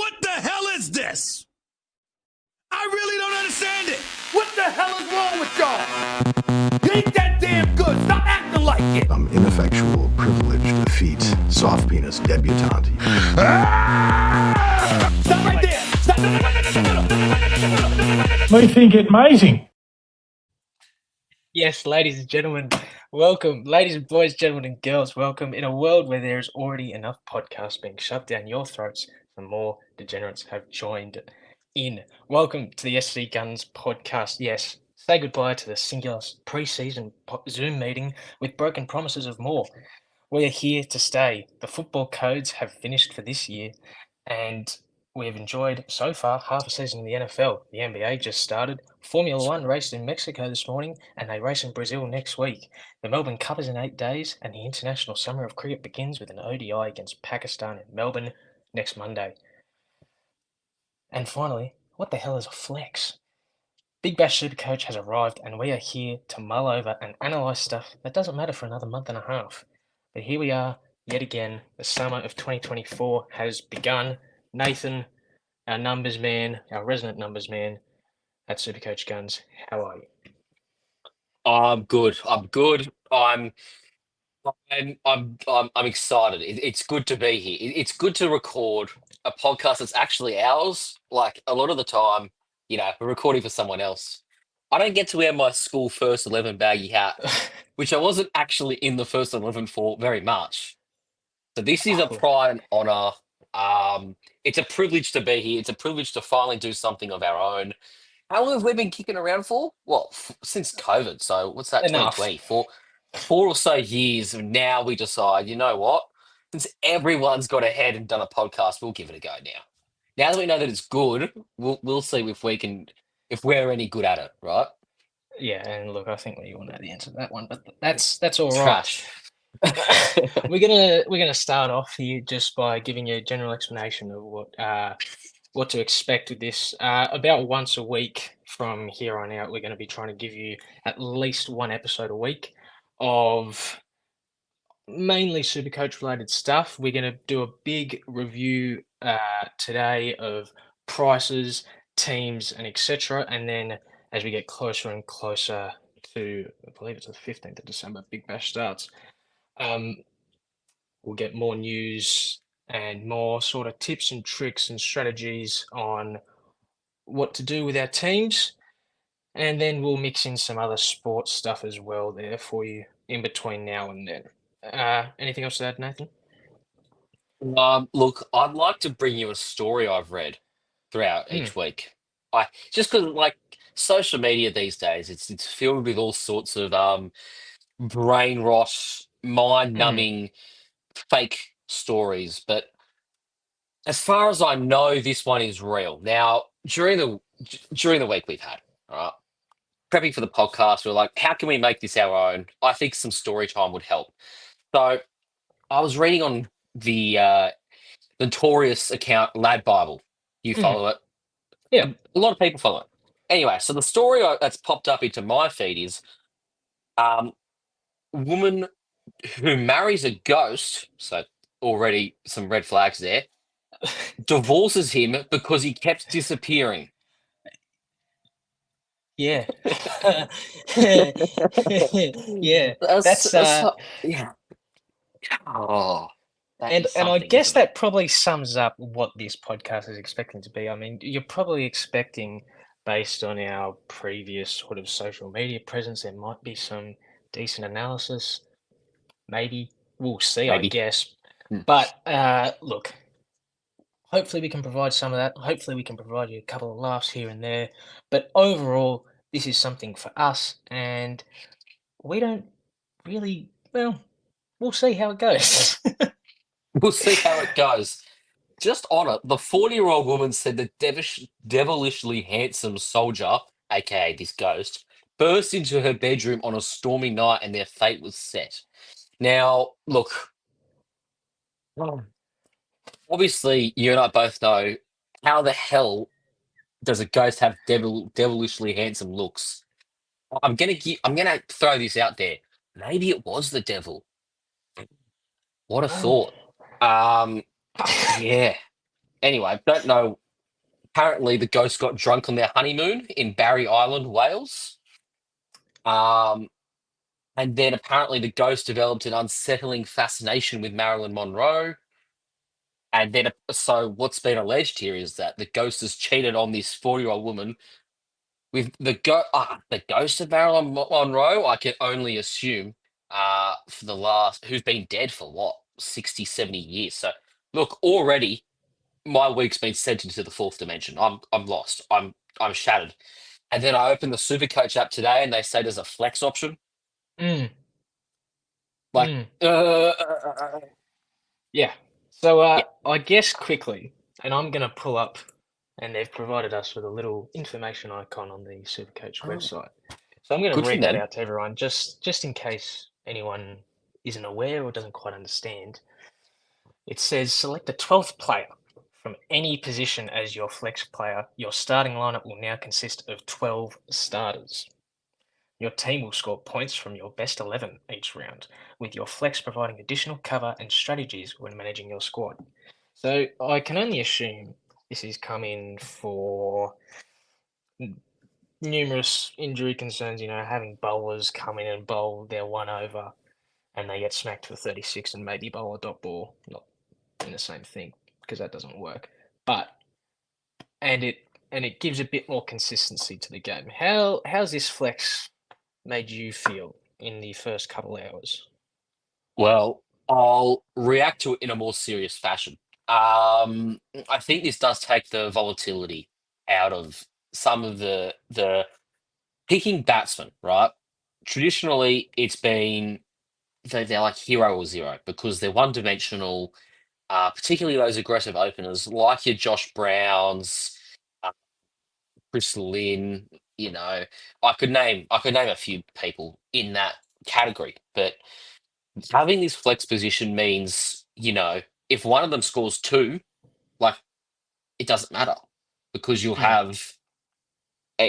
What the hell is this? I really don't understand it. What the hell is wrong with y'all? You ain't that damn good. Stop acting like it. I'm ineffectual, privileged, effete, soft penis debutante. Stop right there. Stop. No. We think it amazing. Yes, ladies and gentlemen, welcome. Ladies and boys, gentlemen and girls, welcome. In a world where there is already enough podcasts being shoved down your throats, the more degenerates have joined in. Welcome to the SC Guns Podcast. Yes, say goodbye to the singular pre-season Zoom meeting with broken promises of more. We are here to stay. The football codes have finished for this year, and we have enjoyed so far half a season in the NFL. The NBA just started. Formula One raced in Mexico this morning, and they race in Brazil next week. The Melbourne Cup is in 8 days, and the International Summer of Cricket begins with an ODI against Pakistan in Melbourne next Monday. And finally, what the hell is a flex? Big Bash Supercoach has arrived, and we are here to mull over and analyse stuff that doesn't matter for another month and a half. But here we are, yet again. The summer of 2024 has begun. Nathan, our numbers man, our resident numbers man at SuperCoach Guns, how are you? I'm good. I'm excited. It's good to be here. It's good to record a podcast that's actually ours. Like a lot of the time, we're recording for someone else. I don't get to wear my school first 11 baggy hat, which I wasn't actually in the first 11 for very much. So this is a pride and honor. It's a privilege to be here. It's a privilege to finally do something of our own. How long have we been kicking around for? Well, since COVID. So what's that, Enough. 2020? Four or so years. And now we decide, you know what? Since everyone's got ahead and done a podcast, we'll give it a go now. Now that we know that it's good, we'll see if we're any good at it, right? Yeah, and look, I think we all know the answer to that one, but that's all right. Trash. We're gonna start off here just by giving you a general explanation of what to expect with this. About once a week from here on out, we're going to be trying to give you at least one episode a week of mainly Supercoach related stuff. We're going to do a big review today of prices, teams, and etc. And then as we get closer and closer to, I believe it's the 15th of December, Big Bash starts, we'll get more news and more sort of tips and tricks and strategies on what to do with our teams. And then we'll mix in some other sports stuff as well there for you in between now and then. Anything else to add, Nathan? Look, I'd like to bring you a story I've read throughout each week. Just because, like, social media these days, it's filled with all sorts of brain rot, mind-numbing, fake stories. But as far as I know, this one is real. Now, during the week we've had, all right, prepping for the podcast, we're like, how can we make this our own? I think some story time would help. So I was reading on the notorious account Lad Bible. You follow it? Yeah. A lot of people follow it. Anyway, so the story that's popped up into my feed is a woman who marries a ghost, so already some red flags there, divorces him because he kept disappearing. Yeah. Yeah. That's yeah. Oh. And I guess that probably sums up what this podcast is expecting to be. I mean, you're probably expecting, based on our previous sort of social media presence, there might be some decent analysis. Maybe. We'll see, Maybe. I guess. But look, hopefully we can provide some of that. Hopefully we can provide you a couple of laughs here and there. But overall, this is something for us, and we don't really, well, we'll see how it goes. We'll see how it goes. Just on it, the 40-year-old woman said the devilishly handsome soldier, aka this ghost, burst into her bedroom on a stormy night and their fate was set. Now, look, obviously you and I both know how the hell does a ghost have devilishly handsome looks. I'm gonna throw this out there. Maybe it was the devil. What a thought. Yeah. Anyway, don't know. Apparently, the ghost got drunk on their honeymoon in Barry Island, Wales. Um, and then apparently the ghost developed an unsettling fascination with Marilyn Monroe. And then, so what's been alleged here is that the ghost has cheated on this 40-year-old woman with the ghost of Marilyn Monroe. I can only assume for the last who's been dead for what 60, 70 years. So look, already my week's been sent into the fourth dimension. I'm lost. I'm shattered. And then I opened the SuperCoach app today, and they say there's a flex option. Mm. Like, Mm. uh, Yeah. So Yeah. I guess quickly, and I'm going to pull up, and they've provided us with a little information icon on the SuperCoach Oh. website. So I'm going to Good for read that them. out to everyone, just in case anyone isn't aware or doesn't quite understand. It says select the 12th player from any position as your flex player. Your starting lineup will now consist of 12 starters. Your team will score points from your best 11 each round, with your flex providing additional cover and strategies when managing your squad. So I can only assume this is coming for numerous injury concerns, having bowlers come in and bowl their one over and they get smacked for 36 and maybe bowl a dot ball. Not in the same thing because that doesn't work. But and it gives a bit more consistency to the game. How's this flex made you feel in the first couple hours? Well, I'll react to it in a more serious fashion. I think this does take the volatility out of some of the picking batsmen, right? Traditionally, it's been they're like hero or zero because they're one dimensional. Particularly those aggressive openers like your Josh Browns, uh, Chris Lynn. I could name a few people in that category, but having this flex position means, if one of them scores two, like it doesn't matter because you'll Mm. have,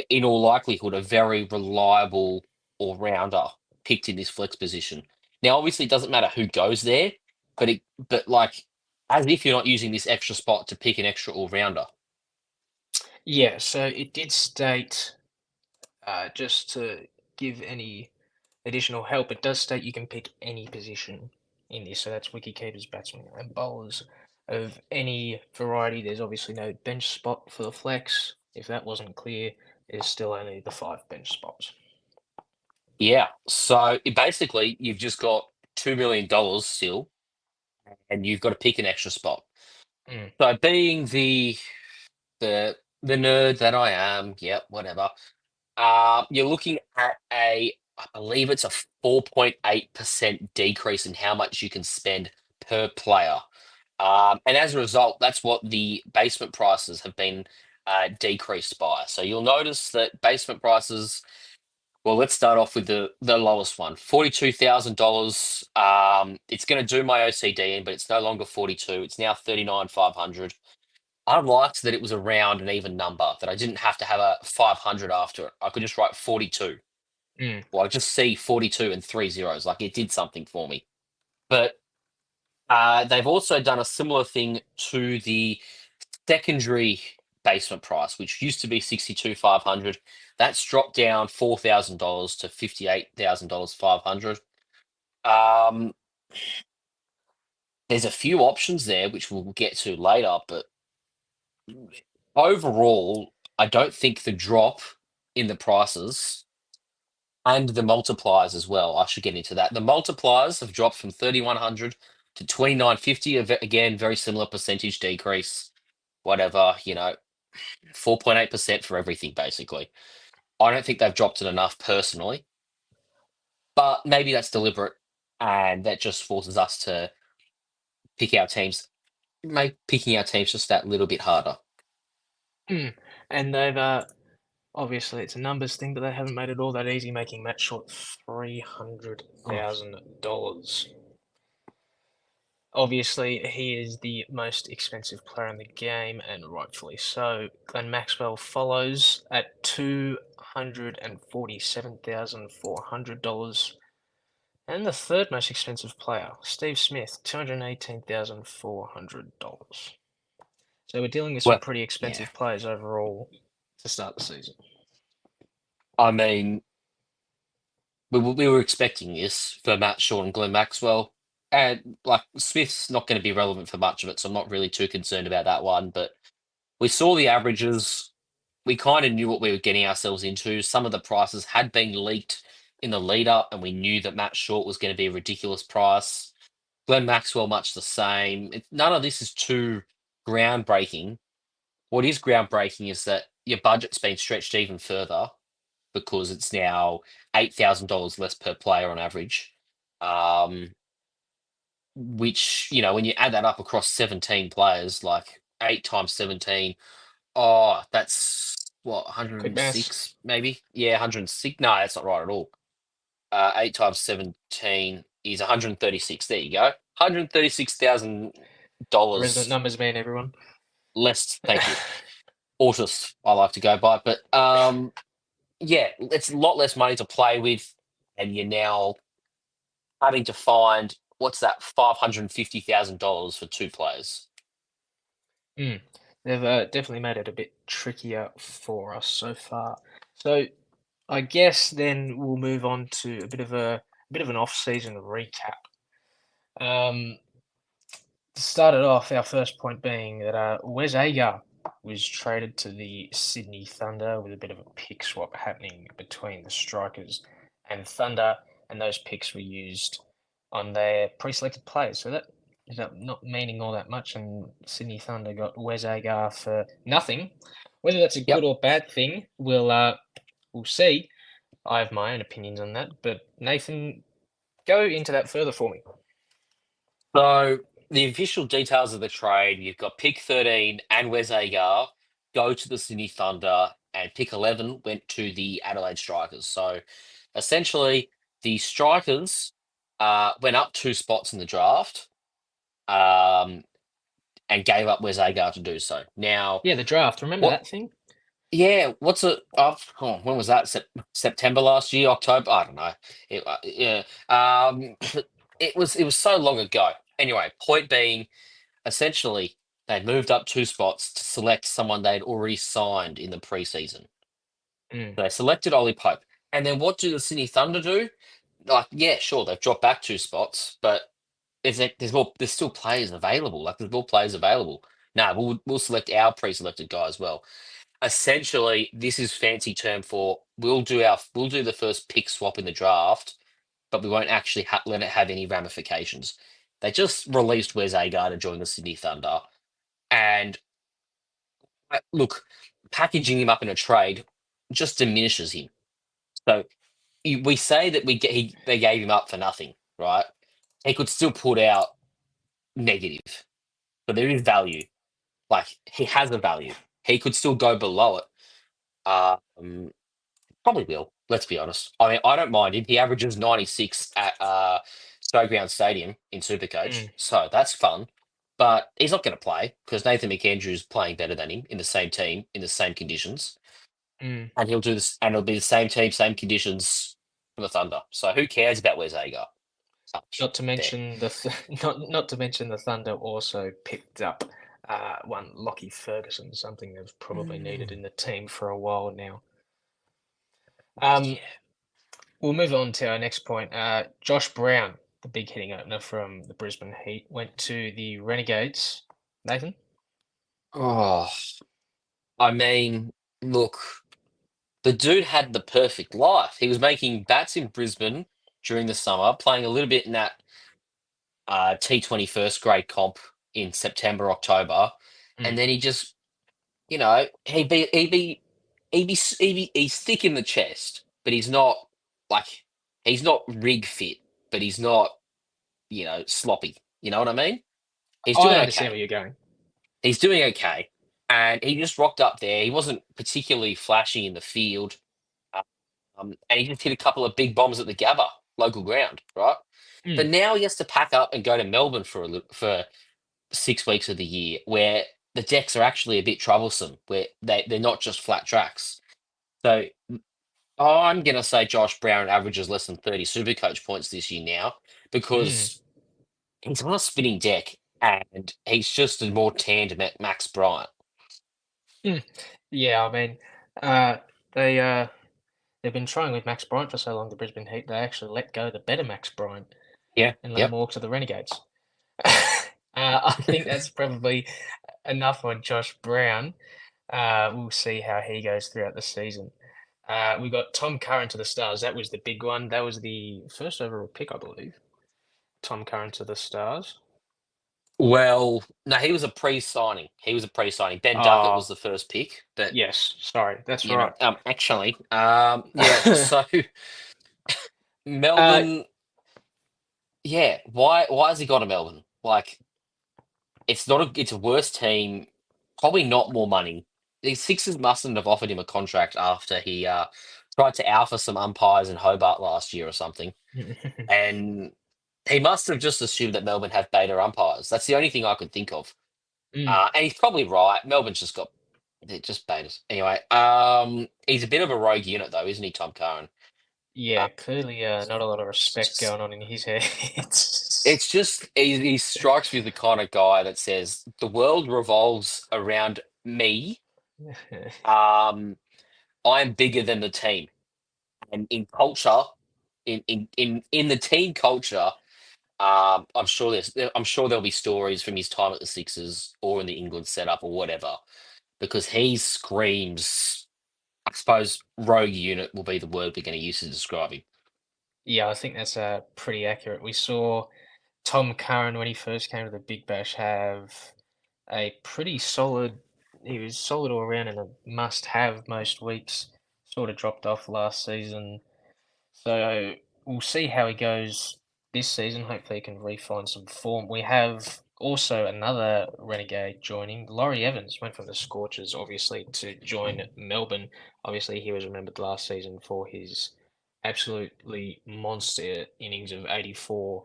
in all likelihood, a very reliable all rounder picked in this flex position. Now, obviously, it doesn't matter who goes there, but like as if you're not using this extra spot to pick an extra all rounder. Yeah, so it did state, just to give any additional help, it does state you can pick any position in this. So that's wicketkeepers, batsmen, and bowlers of any variety. There's obviously no bench spot for the flex. If that wasn't clear, there's still only the 5 bench spots. Yeah. So basically, you've just got $2 million still, and you've got to pick an extra spot. Mm. So being the nerd that I am, yep, whatever. You're looking at I believe it's a 4.8% decrease in how much you can spend per player. And as a result, that's what the basement prices have been decreased by. So you'll notice that basement prices, well, let's start off with the lowest one, $42,000. It's going to do my OCD in, but it's no longer 42. It's now 39,500. I liked that it was a round and even number, that I didn't have to have a 500 after it. I could just write 42. Mm. Well, I just see 42 and 3 zeros. Like it did something for me. But they've also done a similar thing to the secondary basement price, which used to be 62,500. That's dropped down $4,000 to $58,500. Um, there's a few options there, which we'll get to later, but overall, I don't think the drop in the prices and the multipliers as well. I should get into that. The multipliers have dropped from 3,100 to 2,950. Again, very similar percentage decrease. Whatever, 4.8% for everything basically. I don't think they've dropped it enough personally, but maybe that's deliberate, and that just forces us to pick our teams, make picking our teams just that little bit harder. Mm. And they've obviously it's a numbers thing, but they haven't made it all that easy, making Matt Short $300,000. Obviously, he is the most expensive player in the game, and rightfully so. Glenn Maxwell follows at $247,400. And the third most expensive player, Steve Smith, $218,400. So we're dealing with some Well, pretty expensive players overall to start the season. I mean, we were expecting this for Matt Shaw and Glenn Maxwell. And like Smith's not going to be relevant for much of it, so I'm not really too concerned about that one. But we saw the averages. We kind of knew what we were getting ourselves into. Some of the prices had been leaked in the lead up, and we knew that Matt Short was going to be a ridiculous price. Glenn Maxwell, much the same. None of this is too groundbreaking. What is groundbreaking is that your budget's been stretched even further because it's now $8,000 less per player on average. Which, when you add that up across 17 players, like 8 times 17, that's what, Quick maths. 106 maybe? Yeah, 106. No, that's not right at all. 8 times 17 is 136. There you go. $136,000 Resident numbers man, everyone. less. Thank you. Autist, I like to go by. But yeah, it's a lot less money to play with, and you're now having to find what's that, $550,000 for 2 players. They've definitely made it a bit trickier for us so far. So I guess then we'll move on to a bit of an off-season recap. To start it off, our first point being that Wes Agar was traded to the Sydney Thunder with a bit of a pick swap happening between the Strikers and Thunder, and those picks were used on their pre-selected players. So that ended up not meaning all that much, and Sydney Thunder got Wes Agar for nothing. Whether that's a good or bad thing, we'll see. I have my own opinions on that, but Nathan, go into that further for me. So the official details of the trade, you've got pick 13 and Wes Agar go to the Sydney Thunder, and pick 11 went to the Adelaide Strikers. So essentially, the Strikers went up 2 spots in the draft and gave up Wes Agar to do so. Now, Yeah, the draft. Remember that thing? Yeah, what's it? When was that? September last year, October? I don't know. Yeah, it was so long ago. Anyway, point being, essentially, they moved up 2 spots to select someone they'd already signed in the preseason. So they selected Ollie Pope, and then what do the Sydney Thunder do? Like, yeah, sure, they've dropped back 2 spots, but there's still players available. Like, there's more players available. No, we'll select our pre-selected guy as well. Essentially, this is fancy term for we'll do the first pick swap in the draft, but we won't actually let it have any ramifications. They just released Wes Agar to join the Sydney Thunder, and look, packaging him up in a trade just diminishes him. So we say that they gave him up for nothing, right? He could still put out negative, but there is value. Like, he has a value. He could still go below it. Probably will. Let's be honest. I mean, I don't mind him. He averages 96 at Showground Stadium in SuperCoach, so that's fun. But he's not going to play because Nathan McAndrew is playing better than him in the same team in the same conditions, and he'll do this, and it'll be the same team, same conditions for the Thunder. So who cares about Wes Agar? Not to mention not to mention the Thunder also picked up one Lockie Ferguson, something they've probably needed in the team for a while now. We'll move on to our next point. Josh Brown, the big hitting opener from the Brisbane Heat, went to the Renegades. Nathan? Oh, I mean, look, the dude had the perfect life. He was making bats in Brisbane during the summer, playing a little bit in that T20 first grade comp in September, October, and then he just, he's thick in the chest, but he's not rig fit, but he's not, sloppy. You know what I mean? He's doing I understand okay. where you're going. He's doing okay, and he just rocked up there. He wasn't particularly flashy in the field, and he just hit a couple of big bombs at the Gabba, local ground, right? But now he has to pack up and go to Melbourne for 6 weeks of the year, where the decks are actually a bit troublesome, where they're not just flat tracks. So I'm going to say Josh Brown averages less than 30 Supercoach points this year now because he's on a spinning deck. and he's just a more tanned Max Bryant. Yeah, I mean, uh, they they've been trying with Max Bryant for so long. The Brisbane Heat, they actually let go the better Max Bryant Yeah, and let him yep. walk to the Renegades. I think that's probably enough on Josh Brown. We'll see how he goes throughout the season. We got Tom Curran to the Stars. That was the big one. That was the first overall pick, I believe. Tom Curran to the Stars. Well, no, he was a pre-signing. Ben Duckett was Oh, the first pick, but yes. Sorry, that's right. actually, yeah. So Uh, Melbourne, yeah. Why has he gone to Melbourne? Like, it's a worse team. Probably not more money. The Sixers mustn't have offered him a contract after he tried to alpha some umpires in Hobart last year or something, and he must have just assumed that Melbourne have beta umpires. That's the only thing I could think of. mm, And he's probably right. Melbourne's just got they're just betas. Anyway, he's a bit of a rogue unit though, isn't he, Tom Curran? yeah, clearly not a lot of respect going on in his head. It's just he strikes me as the kind of guy that says the world revolves around me. Um, I'm bigger than the team, and in culture, in the team culture, I'm sure there'll be stories from his time at the Sixers or in the England setup or whatever, because he screams. I suppose rogue unit will be the word we're going to use to describe him. Yeah, I think that's pretty accurate. We saw Tom Curran when he first came to the Big Bash have a pretty solid. He was solid all around and a must-have most weeks. Sort of dropped off last season, so we'll see how he goes this season. Hopefully, he can refine some form. We have also another renegade joining. Laurie Evans went from the Scorchers, obviously, to join Melbourne. Obviously, he was remembered last season for his absolutely monster innings of 84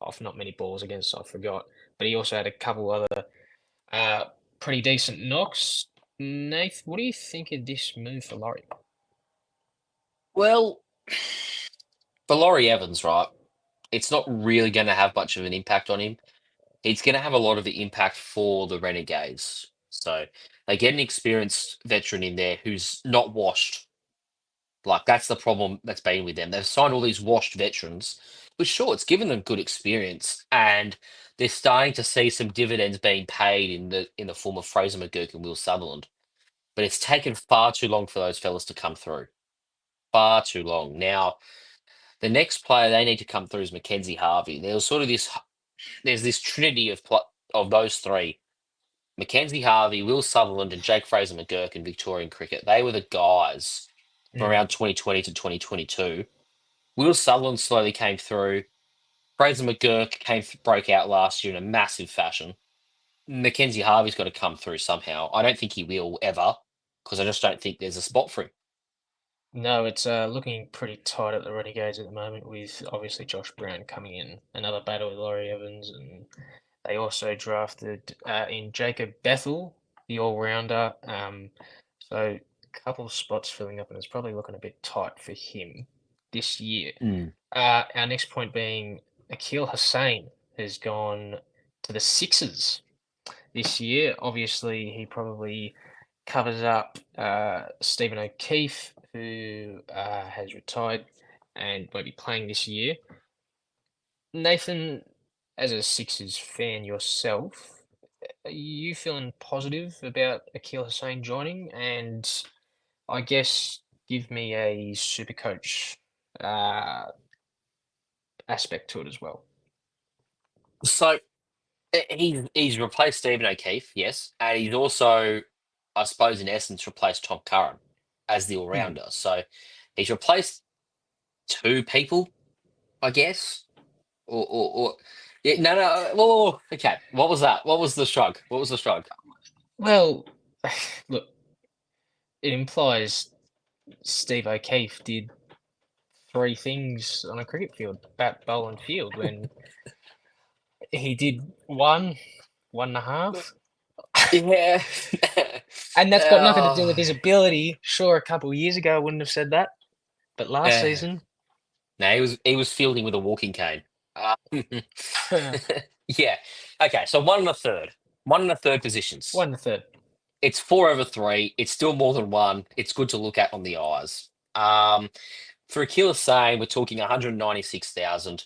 off not many balls against, I forgot. But he also had a couple other uh, pretty decent knocks. Nath, what do you think of this move for Laurie? Well, for Laurie Evans, right, it's not really going to have much of an impact on him. It's going to have a lot of the impact for the Renegades. So they get an experienced veteran in there who's not washed. Like, that's the problem that's been with them. They've signed all these washed veterans, but sure, it's given them good experience, and they're starting to see some dividends being paid in the form of Fraser McGurk and Will Sutherland. But it's taken far too long for those fellas to come through. Far too long. Now, the next player they need to come through is Mackenzie Harvey. There's this trinity of those three: Mackenzie Harvey, Will Sutherland, and Jake Fraser McGurk in Victorian cricket. They were the guys from Mm. around 2020 to 2022. Will Sutherland slowly came through. Fraser McGurk broke out last year in a massive fashion. Mackenzie Harvey's got to come through somehow. I don't think he will ever, because I just don't think there's a spot for him. No, it's looking pretty tight at the Renegades at the moment, with obviously Josh Brown coming in, another battle with Laurie Evans, and they also drafted in Jacob Bethel, the all-rounder. So a couple of spots filling up, and it's probably looking a bit tight for him this year. Our next point being Akil Hussain has gone to the Sixers this year. Obviously, he probably covers up Stephen O'Keefe, who has retired and won't be playing this year. Nathan, as a Sixers fan yourself, are you feeling positive about Akil Hussain joining? And I guess give me a SuperCoach uh, aspect to it as well. So he's replaced Stephen O'Keefe, yes, and he's also, I suppose, in essence, replaced Tom Curran as the all Mm. rounder. So he's replaced two people, I guess, or yeah, no. Whoa, okay. What was that? What was the shrug? What was the shrug? Well, look, it implies Steve O'Keefe did three things on a cricket field: bat, bowl, and field. When he did one and a half, Yeah. and that's got nothing to do with Oh, his ability. Sure, a couple of years ago I wouldn't have said that, but last eh. season, No, he was fielding with a walking cane. Yeah. Okay. So one and a third. One and a third positions. 1 and a third. It's 4/3. It's still more than one. It's good to look at on the eyes. For Akila Sane, we're talking 196,000.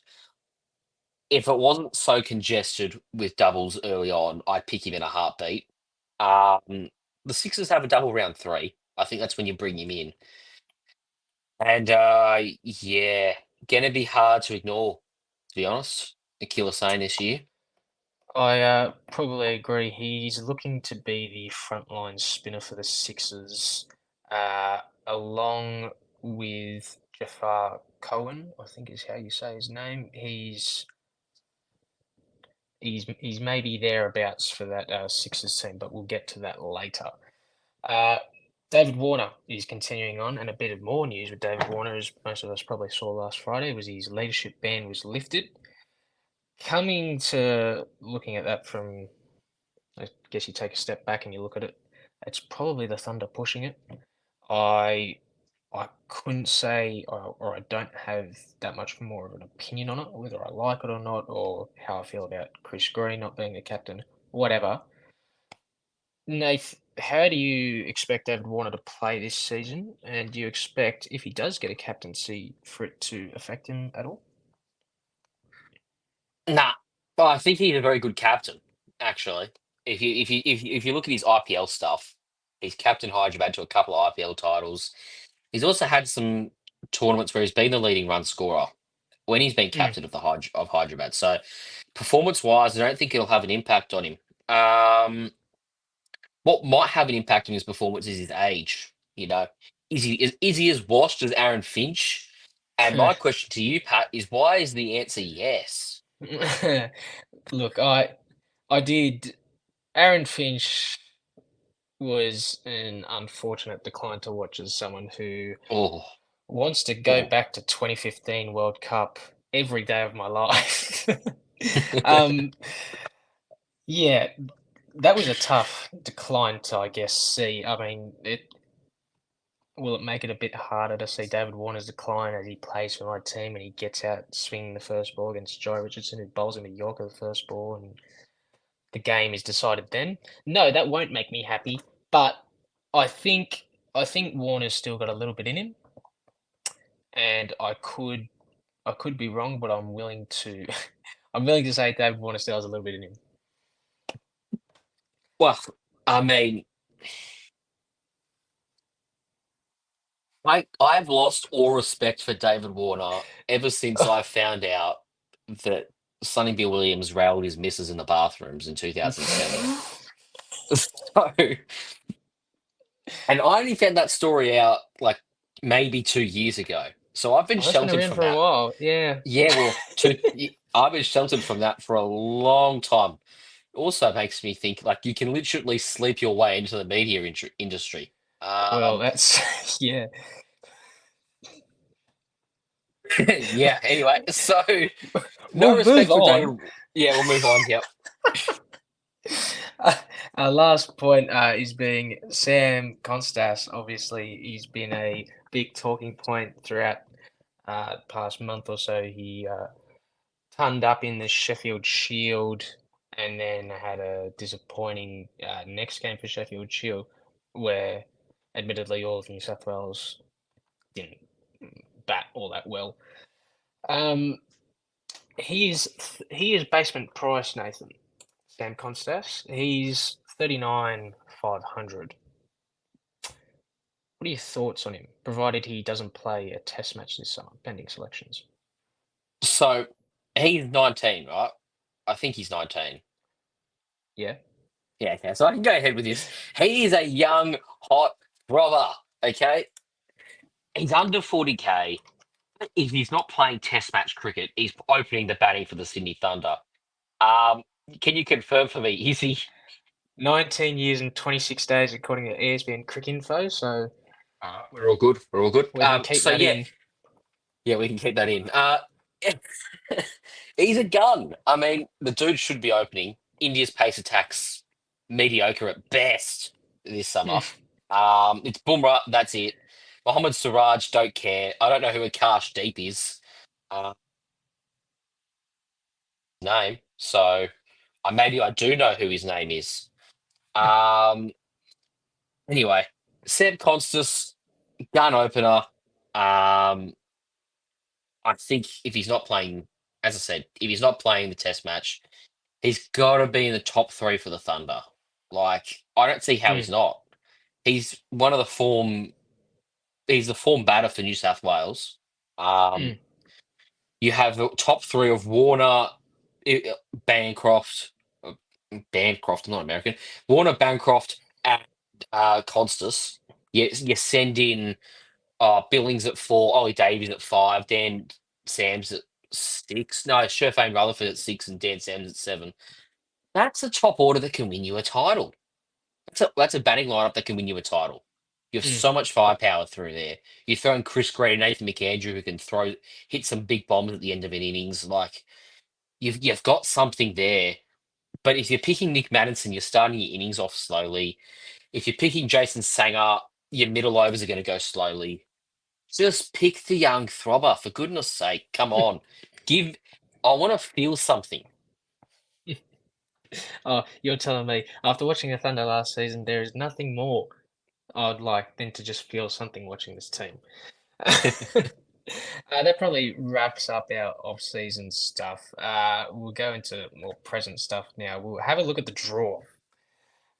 If it wasn't so congested with doubles early on, I'd pick him in a heartbeat. The Sixers have a double round 3. I think that's when you bring him in. And yeah, gonna be hard to ignore, to be honest. Akila Sane this year. I probably agree. He's looking to be the frontline spinner for the Sixers, along with Jafar Cohen, I think is how you say his name. He's maybe thereabouts for that Sixers team, but we'll get to that later. David Warner is continuing on, and a bit of more news with David Warner, as most of us probably saw last Friday, was his leadership ban was lifted. Coming to looking at that from, I guess you take a step back and you look at it, it's probably the Thunder pushing it. I couldn't say, or I don't have that much more of an opinion on it, whether I like it or not, or how I feel about Chris Green not being the captain, whatever. Nath, how do you expect David Warner to play this season? And do you expect, if he does get a captaincy, for it to affect him at all? Nah, well, I think he's a very good captain. Actually, if you look at his IPL stuff, he's captain Hyderabad to a couple of IPL titles. He's also had some tournaments where he's been the leading run scorer when he's been captain of of Hyderabad. So, performance-wise, I don't think it'll have an impact on him. What might have an impact on his performance is his age. Is he as washed as Aaron Finch? And my question to you, Pat, is why is the answer yes? Look, I did. Aaron Finch was an unfortunate decline to watch as someone who Oh, wants to go oh. back to 2015 World Cup every day of my life. Yeah, that was a tough decline to, I guess, see. I mean, will it make it a bit harder to see David Warner's decline as he plays for my team and he gets out swinging the first ball against Joe Richardson, who bowls him a Yorker the first ball, and the game is decided then? No, that won't make me happy. But I think Warner's still got a little bit in him, and I could be wrong, but I'm willing to I'm willing to say David Warner still has a little bit in him. Well, I mean, I've lost all respect for David Warner ever since I found out that Sonny Bill Williams railed his missus in the bathrooms in 2007. So, and I only found that story out like maybe 2 years ago. So I've been That's been sheltered around from for a that. while. Yeah. Yeah, well, I've been sheltered from that for a long time. Also makes me think like you can literally sleep your way into the media industry. Well, that's yeah. Yeah. Anyway, so no We'll respect move for on. David. Yeah, we'll move on. Yep. Our last point is being Sam Konstas. Obviously, he's been a big talking point throughout the past month or so. He turned up in the Sheffield Shield and then had a disappointing next game for Sheffield Shield, where admittedly all of New South Wales didn't bat all that well. He is basement price, Nathan. Sam Konstas. He's 39,500. What are your thoughts on him, provided he doesn't play a test match this summer, pending selections? So he's 19, right? I think he's 19. Yeah. Yeah. Okay. So I can go ahead with this. He is a young, hot brother. Okay. He's under 40K. If he's not playing test match cricket, he's opening the batting for the Sydney Thunder. Can you confirm for me? Is he? 19 years and 26 days, according to ESPN Cricket Info. So We're all good. We're all good. we can keep So that yeah, in. yeah, we can keep that in. He's a gun. I mean, the dude should be opening. India's pace attack's mediocre at best this summer. It's Bumrah. That's it. Mohammad Siraj, don't care. I don't know who Akash Deep is. Uh, name, so maybe I do know who his name is. Um, anyway, Sam Konstas, gun opener. Um, I think if he's not playing, as I said, if he's not playing the test match, he's got to be in the top three for the Thunder. Like, I don't see how he's Mm, not. He's one of the form. He's the form batter for New South Wales. Um, mm, you have the top three of Warner, Bancroft, uh, Bancroft, not American. Warner, Bancroft, and Constas. You send in Billings at four, Ollie Davies at five, Dan Sam's at six. No, Sherfane Rutherford at six, and Dan Sam's at seven. That's a top order that can win you a title. That's a batting lineup that can win you a title. You have mm. so much firepower through there. You throw in Chris Gray and Nathan McAndrew who can hit some big bombs at the end of an innings. Like you've got something there. But if you're picking Nick Madison, you're starting your innings off slowly. If you're picking Jason Sanger, your middle overs are going to go slowly. Just pick the young throbber, for goodness sake. Come on. Give I want to feel something. Oh, you're telling me after watching the Thunder last season, there is nothing more I'd like than to just feel something watching this team. That probably wraps up our off-season stuff. We'll go into more present stuff now. We'll have a look at the draw.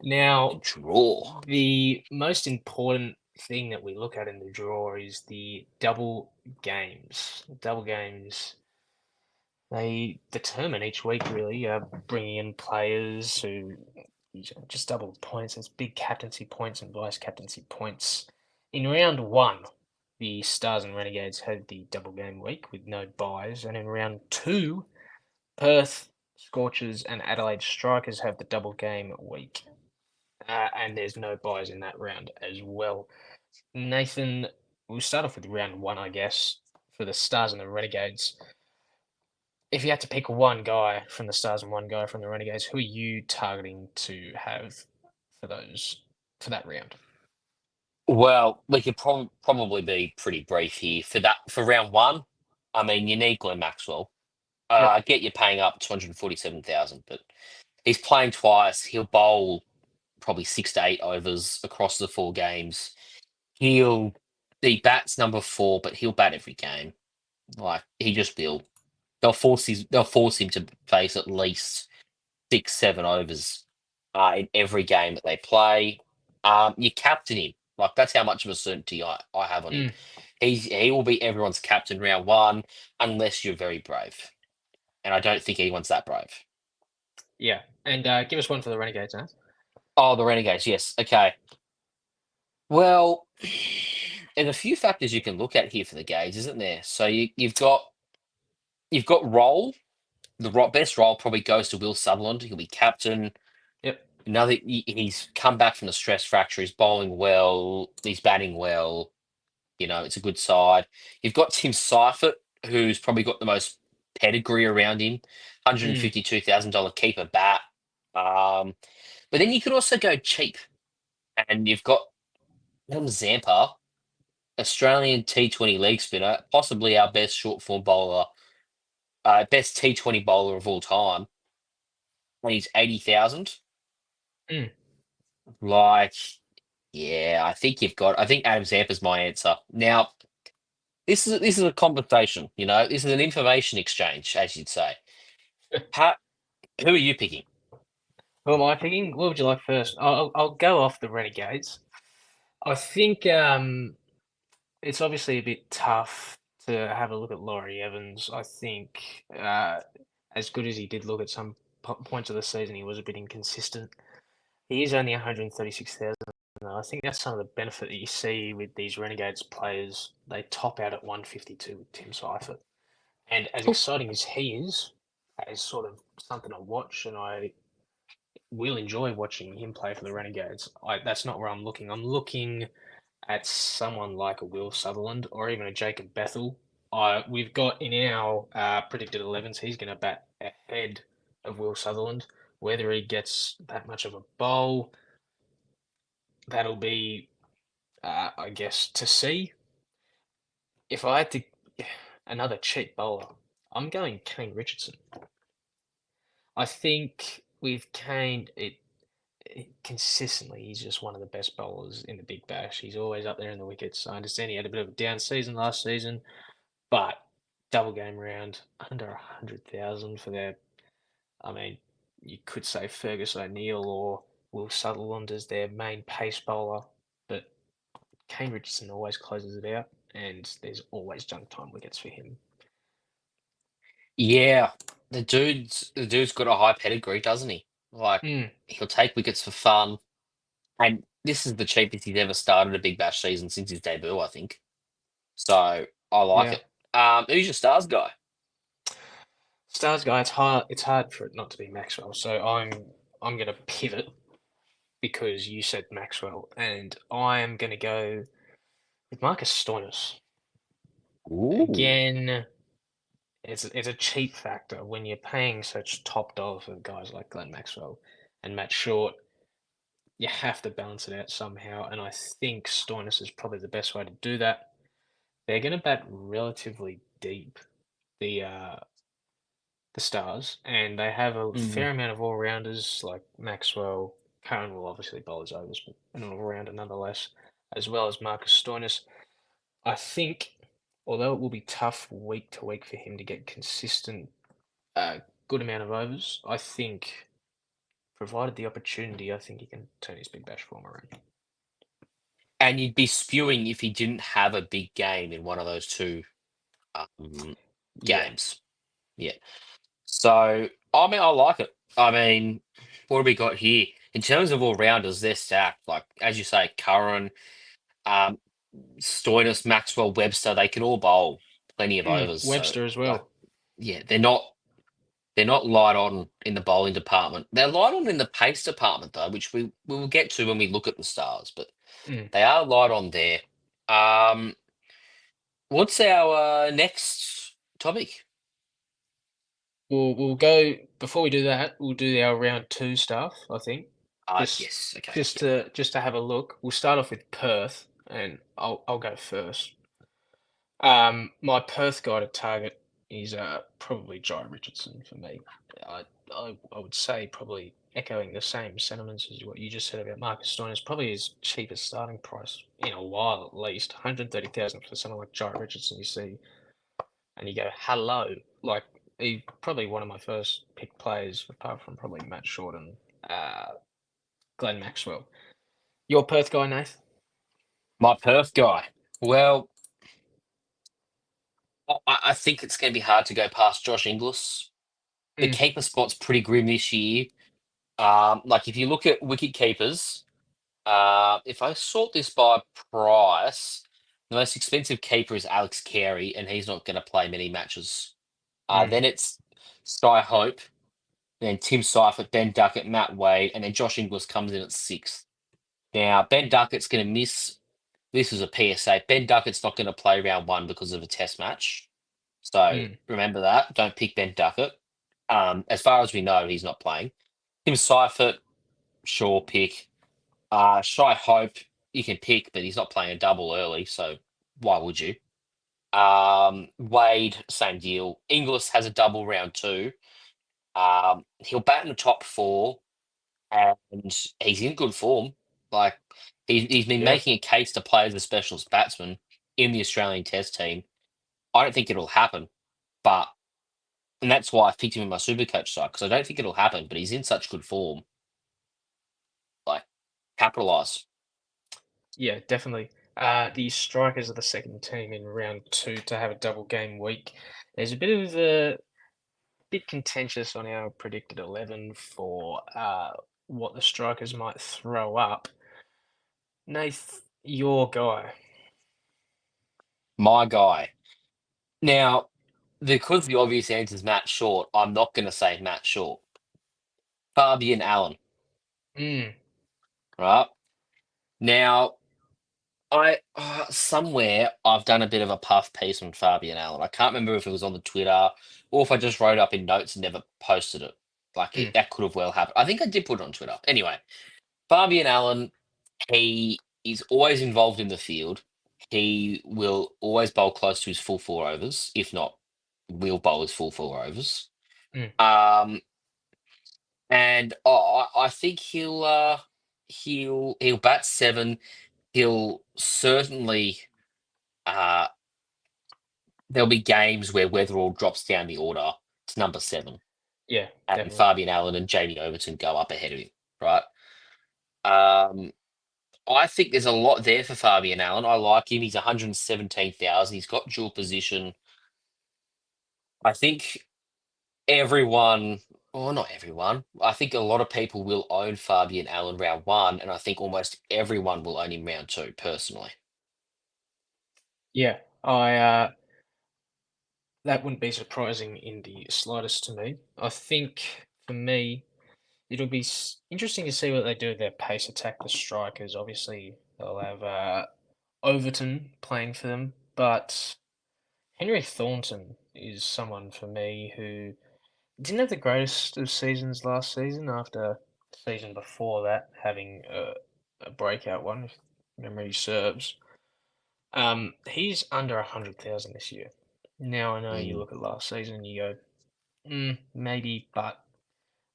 Now, Draw. the most important thing that we look at in the draw is the double games. Double games, they determine each week, really, bringing in players who just double points. There's big captaincy points and vice captaincy points. In round one, the Stars and Renegades had the double game week with no buys, and in round two, Perth, Scorchers, and Adelaide Strikers have the double game week. And there's no buys in that round as well. Nathan, we'll start off with round one, I guess, for the Stars and the Renegades. If you had to pick one guy from the Stars and one guy from the Renegades, who are you targeting to have for that round? Well, we could probably be pretty brief here for that for round one. I mean, you need Glenn Maxwell. I Yep. get you paying up 247,000, but he's playing twice. He'll bowl probably 6 to 8 overs across the 4 games. He bats number four, but he'll bat every game. Like he just will. They'll force him to face at least 6, 7 overs in every game that they play. You captain him. Like that's how much of a certainty I have on him. Mm, He will be everyone's captain round one, unless you're very brave. And I don't think anyone's that brave. yeah. And give us one for the Renegades, huh? Oh, the Renegades, yes. Okay. Well, there's a few factors you can look at here for the Gades, isn't there? So you've got role. Best role probably goes to Will Sutherland. He'll be captain. Yep. He's come back from the stress fracture. He's bowling well. He's batting well. It's a good side. You've got Tim Seifert, who's probably got the most pedigree around him. Mm, $152,000 keeper bat. But then you could also go cheap, and you've got Adam Zampa, Australian T20 leg spinner, possibly our best short form bowler, best T20 bowler of all time. And he's 80,000. mm. Like, yeah, I think Adam Zampa's my answer. Now, this is a conversation, this is an information exchange, as you'd say. How, who are you picking? Who am I picking? What would you like first? I'll go off the Renegades. I think it's obviously a bit tough to have a look at Laurie Evans. I think as good as he did look at some points of the season, he was a bit inconsistent. He is only 136,000. I think that's some of the benefit that you see with these Renegades players. They top out at 152 with Tim Seifert. And as exciting as he is, as sort of something to watch, and I will enjoy watching him play for the Renegades. That's not where I'm looking. I'm looking at someone like a Will Sutherland or even a Jacob Bethel. We've got in our predicted 11s, he's going to bat ahead of Will Sutherland. Whether he gets that much of a bowl, that'll be, I guess, to see. If I had to, another cheap bowler, I'm going Kane Richardson. I think with Kane, consistently he's just one of the best bowlers in the Big Bash. He's always up there in the wickets. I understand he had a bit of a down season last season, but double game round under 100,000 for their. I mean, you could say Fergus O'Neill or Will Sutherland as their main pace bowler, but Kane Richardson always closes it out, and there's always junk time wickets for him. Yeah, the dude's got a high pedigree, doesn't he? Like he'll take wickets for fun, and this is the cheapest he's ever started a Big Bash season since his debut, I think. So I like Yeah. it. Who's your stars guy? Stars guy, it's hard. It's hard for it not to be Maxwell. So I'm going to pivot because you said Maxwell, and I am going to go with Marcus Stoinis. Ooh. Again, it's a cheap factor when you're paying such top dollar for guys like Glenn Maxwell and Matt Short. You have to balance it out somehow, and I think Stoinis is probably the best way to do that. They're going to bat relatively deep, the Stars, and they have a fair amount of all-rounders like Maxwell. Curran will obviously bowl his overs, but an all-rounder nonetheless, as well as Marcus Stoinis. I think, although it will be tough week to week for him to get consistent, good amount of overs, I think, provided the opportunity, I think he can turn his Big Bash form around. And you'd be spewing if he didn't have a big game in one of those two games. Yeah. So, I mean, I like it. I mean, what have we got here? In terms of all-rounders, they're stacked. Like, as you say, Curran, Stoinis, Maxwell, Webster, they can all bowl plenty of overs. Webster as well. Like, yeah, they're not light on in the bowling department. They're light on in the pace department, though, which we will get to when we look at the stars, but they are light on there. What's our next topic? We'll go before we do that. We'll do our round 2 stuff. I think. Yes. Okay. Just to have a look. We'll start off with Perth, and I'll go first. My Perth guy to target is probably Jai Richardson for me. I would say probably echoing the same sentiments as what you just said about Marcus Stoinis. Probably his cheapest starting price in a while at least. 130,000 for someone like Jai Richardson. You see, and you go hello, like. He's probably one of my first pick players, apart from probably Matt Short and Glenn Maxwell. Your Perth guy, Nath? My Perth guy. Well, I think it's going to be hard to go past Josh Inglis. The keeper spot's pretty grim this year. Like if you look at wicket keepers, if I sort this by price, the most expensive keeper is Alex Carey, and he's not going to play many matches. Then it's Sky Hope, then Tim Seifert, Ben Duckett, Matt Wade, and then Josh Inglis comes in at 6th. Now, Ben Duckett's going to miss. This is a PSA. Ben Duckett's not going to play round 1 because of a test match. So remember that. Don't pick Ben Duckett. As far as we know, he's not playing. Tim Seifert, sure pick. Shy Hope, you can pick, but he's not playing a double early, so why would you? Wade, same deal. Inglis has a double round 2. He'll bat in the top 4, and he's in good form. Like he's been making a case to play as a specialist batsman in the Australian Test team. I don't think it'll happen, and that's why I picked him in my SuperCoach side because I don't think it'll happen. But he's in such good form. Like capitalise. Yeah, definitely. The strikers are the second team in round 2 to have a double game week. There's a bit contentious on our predicted 11 for what the strikers might throw up. Nath, your guy. My guy. Now, because the obvious answer is Matt Short, I'm not going to say Matt Short. Fabian Allen. Right? Now, somewhere I've done a bit of a puff piece on Fabian Allen. I can't remember if it was on the Twitter or if I just wrote up in notes and never posted it. That could have well happened. I think I did put it on Twitter. Anyway, Fabian Allen, he is always involved in the field. He will always bowl close to his full 4 overs. If not, will bowl his full 4 overs. and I think he'll bat seven. He'll certainly uh, there'll be games where Weatherall drops down the order to number seven, Yeah, and definitely. Fabian Allen and Jamie Overton go up ahead of him, right? Um, I think there's a lot there for Fabian Allen. I like him. He's 117,000. He's got dual position. I think everyone, or not everyone, I think a lot of people will own Fabian Allen round one, and I think almost everyone will own him round two, personally. Yeah, that wouldn't be surprising in the slightest to me. I think for me, it'll be interesting to see what they do with their pace attack, the strikers. Obviously, they'll have Overton playing for them, but Henry Thornton is someone for me who didn't have the greatest of seasons last season after the season before that having a breakout one, if memory serves. He's under 100,000 this year. Now I know you Mm. look at last season and you go, maybe, but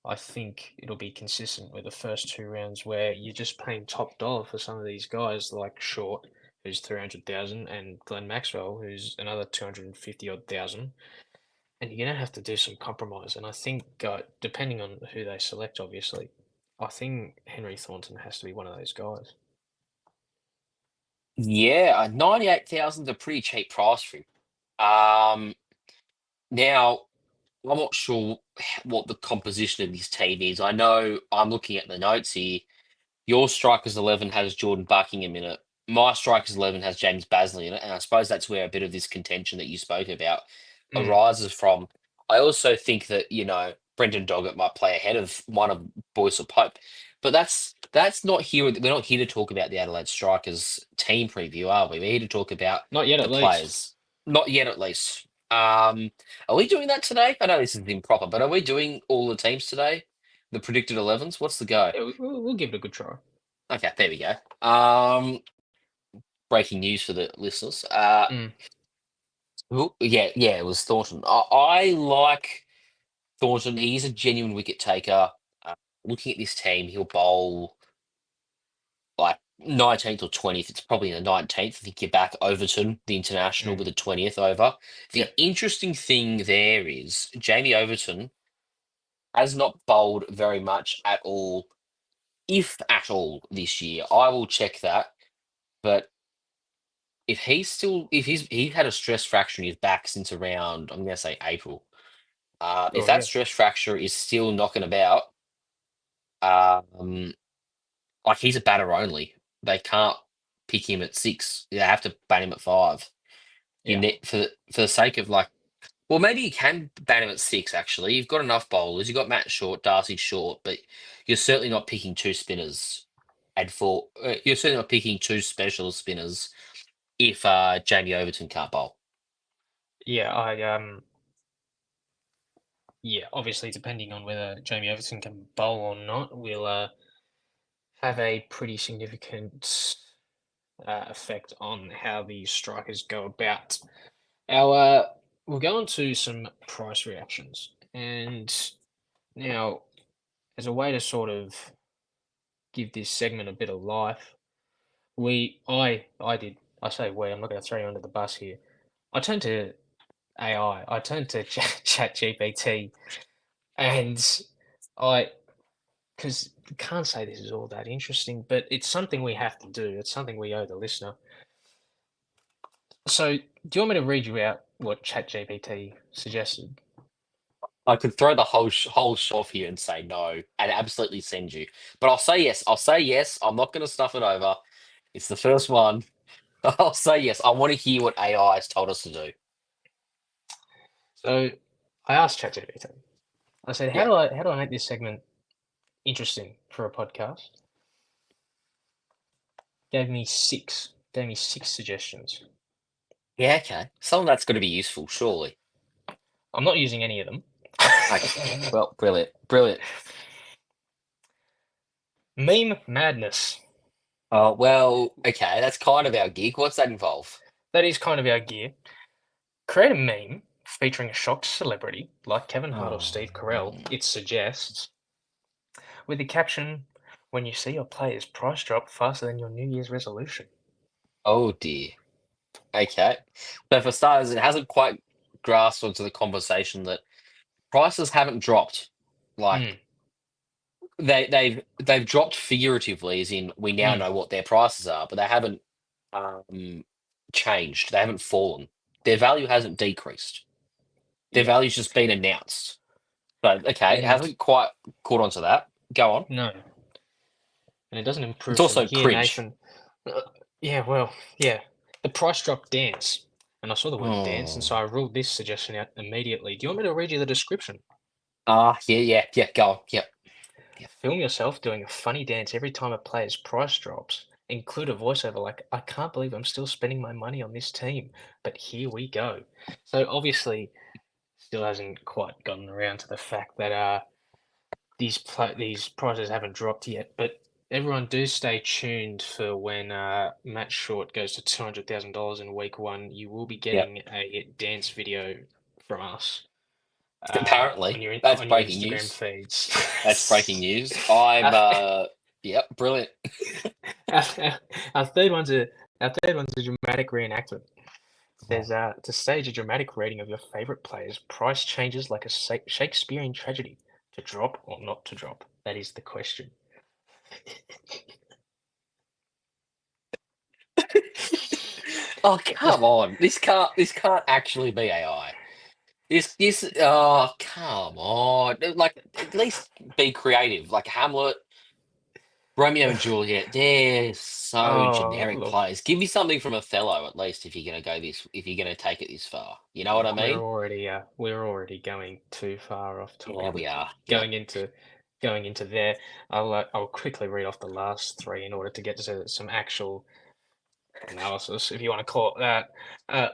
I think it'll be consistent with the first two rounds where you're just paying top dollar for some of these guys like Short, who's 300,000, and Glenn Maxwell, who's another 250 odd thousand. And you're gonna have to do some compromise. And I think, depending on who they select, obviously, I think Henry Thornton has to be one of those guys. Yeah, 98,000 is a pretty cheap price for him. Um, Now, I'm not sure what the composition of this team is. I know I'm looking at the notes here. Your strikers 11 has Jordan Buckingham in it. My strikers 11 has James Basley in it, and I suppose that's where a bit of this contention that you spoke about Mm, arises from. I also think that Brendan Doggett might play ahead of one of Boyce or Pope, but that's not here. We're not here to talk about the Adelaide Strikers team preview, are we? We're here to talk about not yet, the at least. players. Not yet, at least. Are we doing that today? I know this is improper, but are we doing all the teams today? The predicted 11s? What's the go? Yeah, we'll give it a good try. Okay, there we go. Breaking news for the listeners. Mm, Yeah, it was Thornton. I like Thornton. He's a genuine wicket taker. Looking at this team, he'll bowl like 19th or 20th. It's probably in the 19th. I think you're back Overton, the international, mm, with the 20th over. yeah. The interesting thing there is Jamie Overton has not bowled very much at all, if at all, this year. I will check that. But he had a stress fracture in his back since around, I'm gonna say April. If Oh, that yeah. stress fracture is still knocking about, um, like he's a batter only. They can't pick him at six. They have to ban him at five. Yeah. For the sake of like, well, maybe you can ban him at six. Actually, you've got enough bowlers. You've got Matt Short, Darcy Short, but you're certainly not picking two spinners. And you're certainly not picking two specialist spinners if Jamie Overton can't bowl. Yeah, yeah, obviously, depending on whether Jamie Everton can bowl or not, will have a pretty significant effect on how the strikers go about. We'll go on to some price reactions, and now as a way to sort of give this segment a bit of life, I say we. I'm not going to throw you under the bus here. I turned to AI. I turned to Chat GPT, and I because you can't say this is all that interesting, but it's something we have to do. It's something we owe the listener. So, do you want me to read you out what ChatGPT suggested? I could throw the whole shelf here and say no and absolutely send you. But I'll say yes. I'll say yes. I'm not going to stuff it over. It's the first one. I'll say yes. I want to hear what AI has told us to do. So, I asked ChatGPT. I said, Yeah. how do I make this segment interesting for a podcast? Gave me six suggestions. Yeah, okay. Some of that's going to be useful, surely. I'm not using any of them. Okay. Well, brilliant. Brilliant. Meme madness. Oh, well, okay. That's kind of our gig. What's that involve? That is kind of our gear. Create a meme featuring a shocked celebrity like Kevin Hart or Steve Carell. Oh, It suggests with the caption, "When you see your players price drop faster than your New Year's resolution." Oh dear. Okay. So for starters, it hasn't quite grasped onto the conversation that prices haven't dropped. Like Mm, they've dropped figuratively, as in we now mm, know what their prices are, but they haven't um, changed. They haven't fallen. Their value hasn't decreased. Their yeah, value's just been announced. So okay, it and hasn't quite caught on to that. Go on. no, and it doesn't It's improve from also here, cringe. Nathan. Yeah, well, yeah, the price drop dance, and I saw the word dance, and so Oh. I ruled this suggestion out immediately. Do you want me to read you the description? Yeah. Go on. Yep. Yep. Film yourself doing a funny dance every time a player's price drops. Include a voiceover like, "I can't believe I'm still spending my money on this team, but here we go." So obviously, still hasn't quite gotten around to the fact that these prices haven't dropped yet. But everyone do stay tuned for when Matt Short goes to $200,000 in week one. You will be Yep. getting a dance video from us on Apparently, your that's on your breaking Instagram news. feeds. That's breaking news. I'm Uh, yep, brilliant. our, our third one's a dramatic reenactment. It Oh. says to stage a dramatic reading of your favorite players, price changes like a Shakespearean tragedy. To drop or not to drop? That is the question. Oh, come on. This can't actually be AI. This oh, come on. Like at least be creative. Like Hamlet, Romeo and Juliet, they're so Oh, generic look, plays. Give me something from Othello at least if you're gonna go this if you're gonna take it this far. You know what I look, mean? we're already going too far off Yeah, topic. we are. Yep. Going into going into there, I'll quickly read off the last three in order to get to some actual analysis, if you want to call it that. Uh,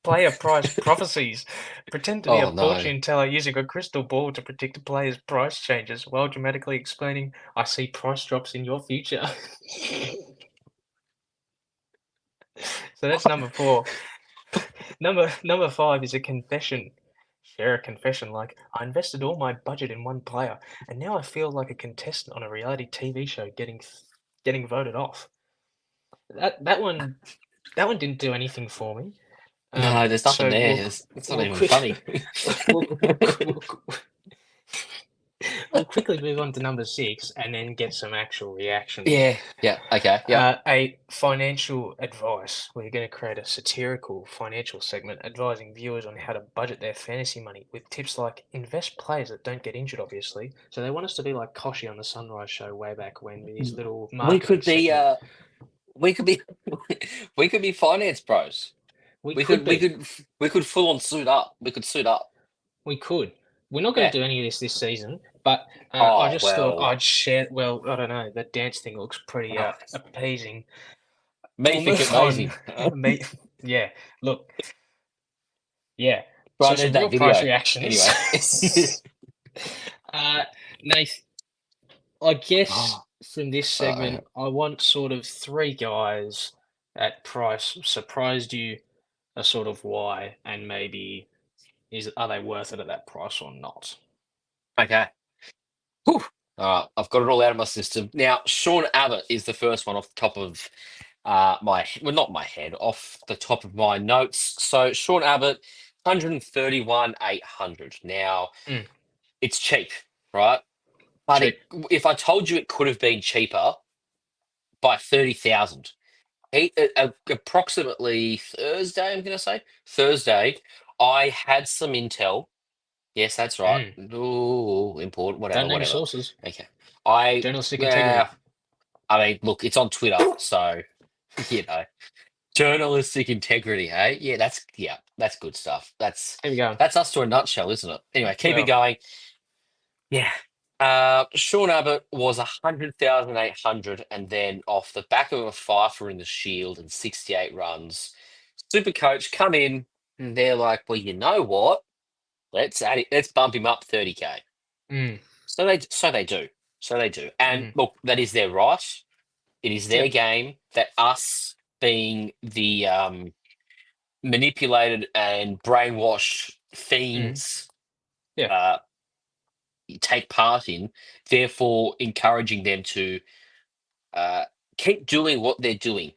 player price prophecies. Pretend to be a Oh no. fortune teller using a crystal ball to predict a player's price changes while dramatically explaining, "I see price drops in your future." So that's number four. Number five is a confession. Share a confession like, "I invested all my budget in one player, and now I feel like a contestant on a reality TV show getting voted off." That one didn't do anything for me. No, there's nothing So there. we'll It's not we'll even quick funny. we'll we'll quickly move on to number six and then get some actual reactions. Yeah. Yeah. Okay. Yep. A financial advice. We're going to create a satirical financial segment advising viewers on how to budget their fantasy money with tips like invest players that don't get injured, obviously. So they want us to be like Koshi on the Sunrise Show way back when with his little We marketing could be segment. we could be we could be finance pros. We We could could we be. could we could full on suit up. We could suit up. We could. We're not going Yeah. to do any of this season, but I Oh just thought well. I'd share. Well, I don't know. The dance thing looks pretty Oh, appeasing. me We'll think move on. amazing. Me, yeah. Look, yeah. But I So need some that real price video reactions. anyway. uh, Nath, I guess Oh, from this segment, I want sort of three guys at price surprised you, a sort of why, and maybe are they worth it at that price or not? okay. Whew. All right, I've got it all out of my system. Now, Sean Abbott is the first one off the top of well, not my head, off the top of my notes. So Sean Abbott, 131,800. Now, Mm, it's cheap, right? But cheap. if I told you it could have been cheaper by 30,000, approximately Thursday, I'm going to say Thursday, I had some intel. Yes, that's right. Mm. Ooh, important, Don't whatever, name your whatever. sources. Okay. I, Journalistic integrity. yeah, I mean, look, it's on Twitter, so, you know, journalistic integrity, hey? That's good stuff. That's Here we go. that's us to a nutshell, isn't it? Anyway, keep it Well, going. Yeah. Sean Abbott was 100,800, and then off the back of a fifer in the Shield and 68 runs, SuperCoach come in, and they're like, well, you know what? Let's add it. Let's bump him up 30K. mm, So they do. So they do. And mm, look, that is their right. It is their yep, game that us being the manipulated and brainwashed mm, fiends, yeah, uh, take part in, therefore encouraging them to keep doing what they're doing. Mm.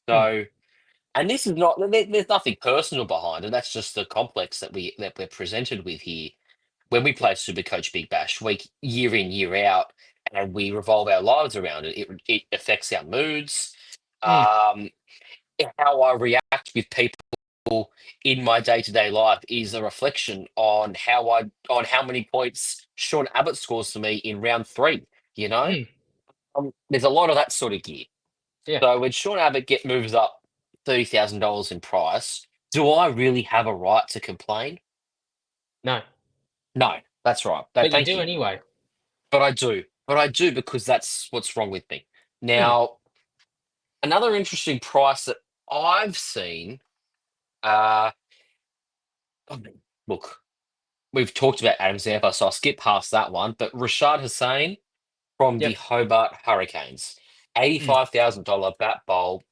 So, and this is not there's nothing personal behind it. That's just the complex that we're presented with here when we play Supercoach Big Bash week year in year out, and we revolve our lives around it. It affects our moods, Mm. um, how I react with people in my day to day life is a reflection on how many points Sean Abbott scores for me in round three. You know, Mm. there's a lot of that sort of gear. Yeah. So when Sean Abbott moves up $30,000 in price, do I really have a right to complain? No. No, that's right. No, But you thank do you. anyway. But I do. But I do because that's what's wrong with me. Mm. Now, another interesting price that I've seen, uh, I mean, look, we've talked about Adam Zampa, so I'll skip past that one. But Rashad Hussain from the Yep. Hobart Hurricanes, Mm. $85,000 bat bowl.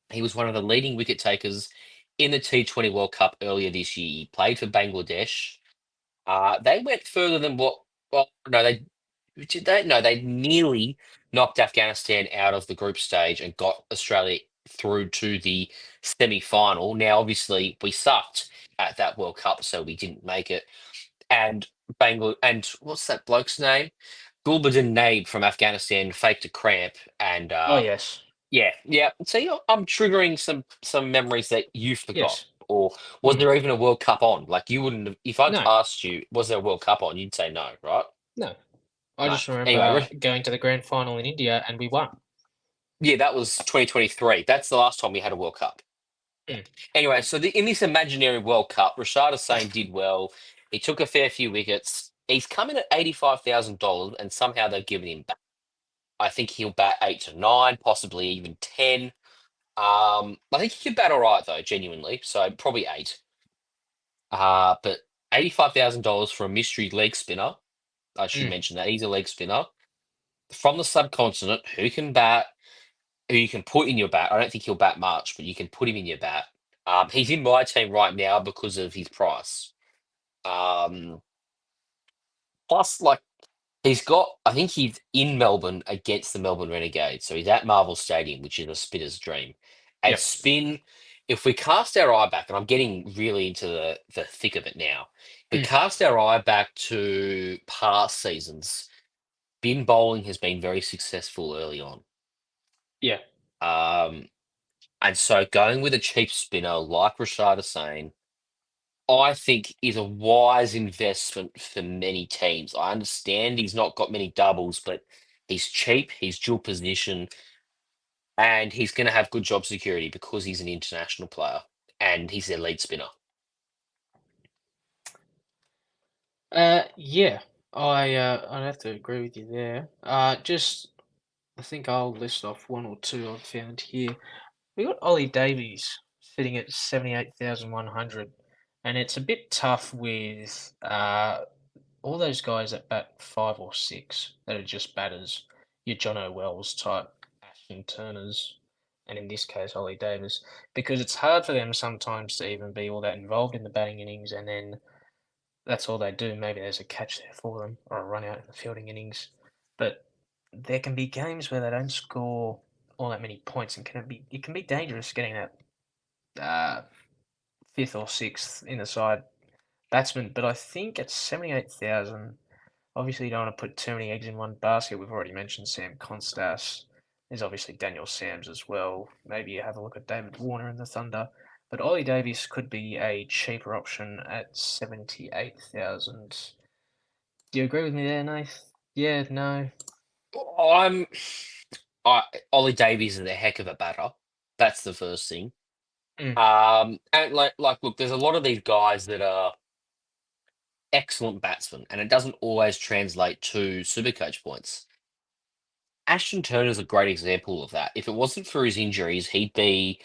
He was one of the leading wicket takers in the T20 World Cup earlier this year. He played for Bangladesh. They went further than what? Well, no, they nearly knocked Afghanistan out of the group stage and got Australia through to the semi-final. Now, obviously, we sucked at that World Cup, so we didn't make it. And what's that bloke's name? Gulbuddin Naib from Afghanistan faked a cramp and Oh, yes. yeah. See, I'm triggering some memories that you forgot. Yes. Or was Mm. there even a World Cup on? Like you wouldn't have, if I'd No. asked you, was there a World Cup on? You'd say no, right? No. I No. just Anyway, remember going to the grand final in India and we won. yeah, that was 2023. That's the last time we had a World Cup. Mm. Anyway, so in this imaginary World Cup, Rashad Hussain did well. He took a fair few wickets. He's come in at $85,000, and somehow they've given him back. I think he'll bat 8 to 9, possibly even 10. I think he could bat all right though, genuinely. So probably 8. But $85,000 for a mystery leg spinner. I should Mm. mention that he's a leg spinner from the subcontinent who can bat, who you can put in your bat. I don't think he'll bat much, but you can put him in your bat. He's in my team right now because of his price. Um, Plus, like I think he's in Melbourne against the Melbourne Renegades. So he's at Marvel Stadium, which is a spinner's dream. And Yep. spin, if we cast our eye back, and I'm getting really into the thick of it now, if we Mm. cast our eye back to past seasons, spin bowling has been very successful early on. Yeah. And so going with a cheap spinner like Rashad Hussain, I think is a wise investment for many teams. I understand he's not got many doubles, but he's cheap, he's dual position, and he's going to have good job security because he's an international player and he's their lead spinner. Yeah. I'd have to agree with you there. I think I'll list off one or two I've found here. We got Ollie Davies sitting at 78,100, and it's a bit tough with all those guys that bat 5 or 6 that are just batters, your John O'Wells type, Ashton Turners, and in this case Ollie Davis, because it's hard for them sometimes to even be all that involved in the batting innings, and then that's all they do. Maybe there's a catch there for them or a run out in the fielding innings, but there can be games where they don't score all that many points, and it can be dangerous getting that uh, fifth or sixth in the side batsman. But I think at 78,000, obviously you don't want to put too many eggs in one basket. We've already mentioned Sam Konstas. There's obviously Daniel Sams as well. Maybe you have a look at David Warner in the Thunder. But Ollie Davies could be a cheaper option at 78,000. Do you agree with me there, Nath? Yeah, no. I'm Ollie Davies is a heck of a batter. That's the first thing. Mm. And look, there's a lot of these guys that are excellent batsmen, and it doesn't always translate to Supercoach points. Ashton Turner's a great example of that. If it wasn't for his injuries, he'd be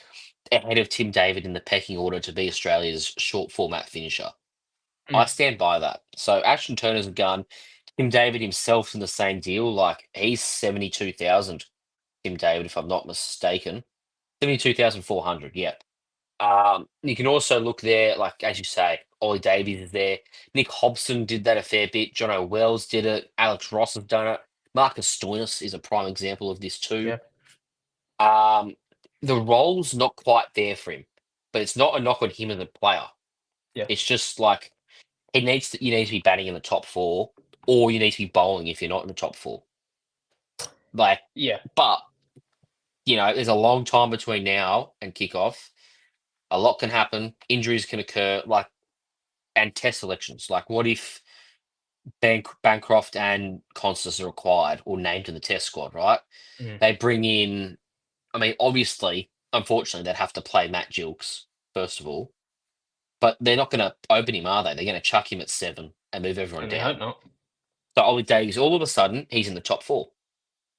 ahead of Tim David in the pecking order to be Australia's short format finisher. I Mm. stand by that. So Ashton Turner's a gun. Tim David himself's in the same deal. Like he's 72,000. Tim David, if I'm not mistaken, 72,400. Yeah. You can also look there, like as you say, Ollie Davies is there. Nick Hobson did that a fair bit. Jono Wells did it. Alex Ross has done it. Marcus Stoinis is a prime example of this too. Yeah. The role's not quite there for him, but it's not a knock on him as a player. Yeah. It's just like you need to be batting in the top four, or you need to be bowling if you're not in the top four. Like, Yeah. but there's a long time between now and kickoff. A lot can happen. Injuries can occur, and test selections. Like, what if Bancroft and Konstas are required or named in the test squad? Right? Mm. They bring in. I mean, obviously, unfortunately, they'd have to play Matt Gilks first of all, but they're not going to open him, are they? They're going to chuck him at 7 and move everyone And I down. hope not. So Ollie Davies, all of a sudden, he's in the top 4.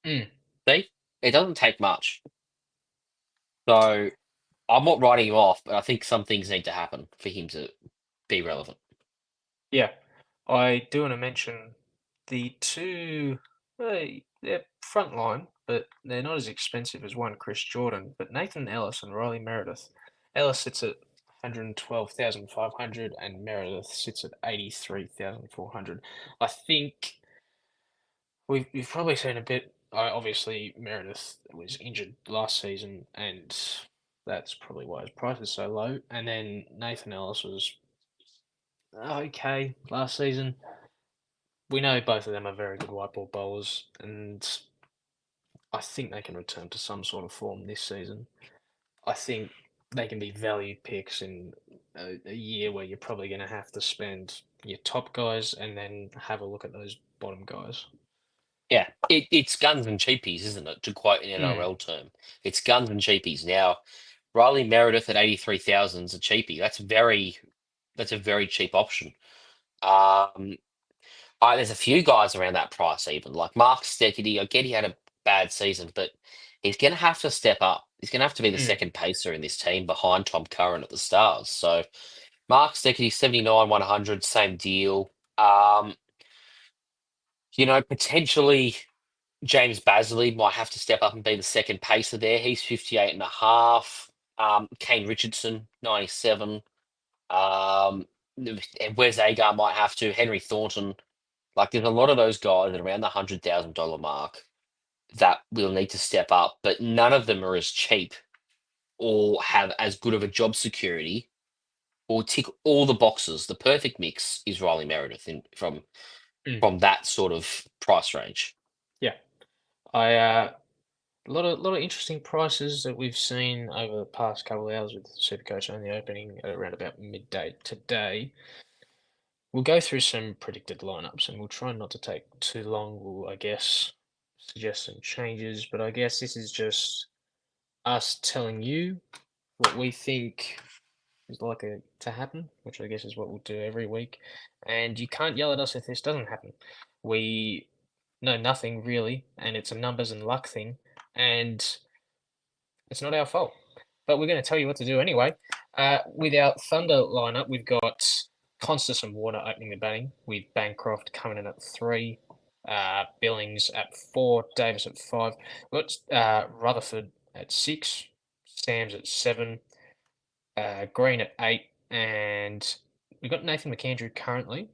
Mm. See, it doesn't take much. So I'm not writing him off, but I think some things need to happen for him to be relevant. Yeah. I do want to mention the two, they're front line, but they're not as expensive as one Chris Jordan. But Nathan Ellis and Riley Meredith. Ellis sits at 112,500 and Meredith sits at 83,400. I think we've probably seen a bit. Obviously, Meredith was injured last season, and that's probably why his price is so low. And then Nathan Ellis was okay last season. We know both of them are very good white ball bowlers, and I think they can return to some sort of form this season. I think they can be valued picks in a year where you're probably going to have to spend your top guys and then have a look at those bottom guys. Yeah, it's guns and cheapies, isn't it? To quote an NRL term, it's guns and cheapies. Now, Riley Meredith at 83,000 is a cheapie. That's a very cheap option. There's a few guys around that price even, like Mark Steckity. I get he had a bad season, but he's going to have to step up. He's going to have to be the second pacer in this team behind Tom Curran at the Stars. So Mark Steckity, 79, 100, same deal. Potentially James Bazley might have to step up and be the second pacer there. He's 58 and a half. Kane Richardson, 97. Wes Agar might have to. Henry Thornton. Like, there's a lot of those guys at around the $100,000 mark that will need to step up, but none of them are as cheap or have as good of a job security or tick all the boxes. The perfect mix is Riley Meredith from that sort of price range. Yeah, a lot of interesting prices that we've seen over the past couple of hours with SuperCoach only opening at around about midday today. We'll go through some predicted lineups and we'll try not to take too long. We'll, I guess, suggest some changes, but I guess this is just us telling you what we think is likely to happen, which I guess is what we'll do every week. And you can't yell at us if this doesn't happen. We know nothing really, and it's a numbers and luck thing, and it's not our fault. But we're going to tell you what to do anyway. With our Thunder lineup, we've got Konstas and Warner opening the batting, with Bancroft coming in at 3, Billings at 4, Davis at 5. We've got Rutherford at 6, Sam's at 7, Green at 8, and we've got Nathan McAndrew currently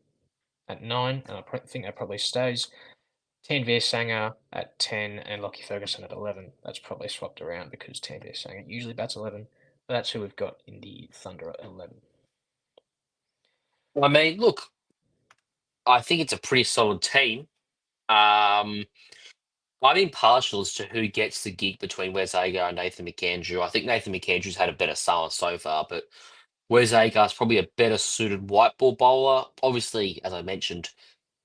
at 9, and I think that probably stays. Tanveer Sangha at 10 and Lockie Ferguson at 11. That's probably swapped around because Tanveer Sangha usually bats 11. But that's who we've got in the Thunder at 11. I mean, look, I think it's a pretty solid team. I'm impartial as to who gets the gig between Wes Agar and Nathan McAndrew. I think Nathan McAndrew's had a better summer so far, but Wes Agar's probably a better suited white ball bowler. Obviously, as I mentioned,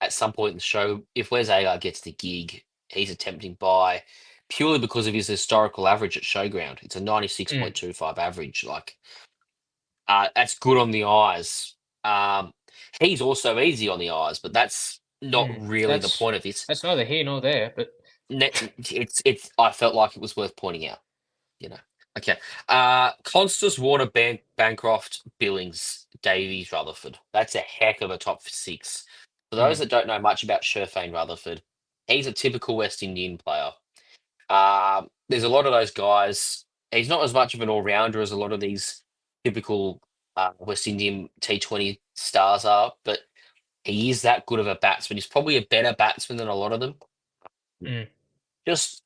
at some point in the show, if Wes Agar gets the gig, he's attempting by purely because of his historical average at Showground. It's a 96.25 average. Like, that's good on the eyes. He's also easy on the eyes, but that's not really the point of this. That's neither here nor there, but It's. I felt like it was worth pointing out. Okay. Konstas, Warner, Bancroft, Billings, Davies, Rutherford. That's a heck of a top 6. For those that don't know much about Sherfane Rutherford, he's a typical West Indian player. There's a lot of those guys. He's not as much of an all-rounder as a lot of these typical West Indian T20 stars are, but he is that good of a batsman. He's probably a better batsman than a lot of them. Mm. Just,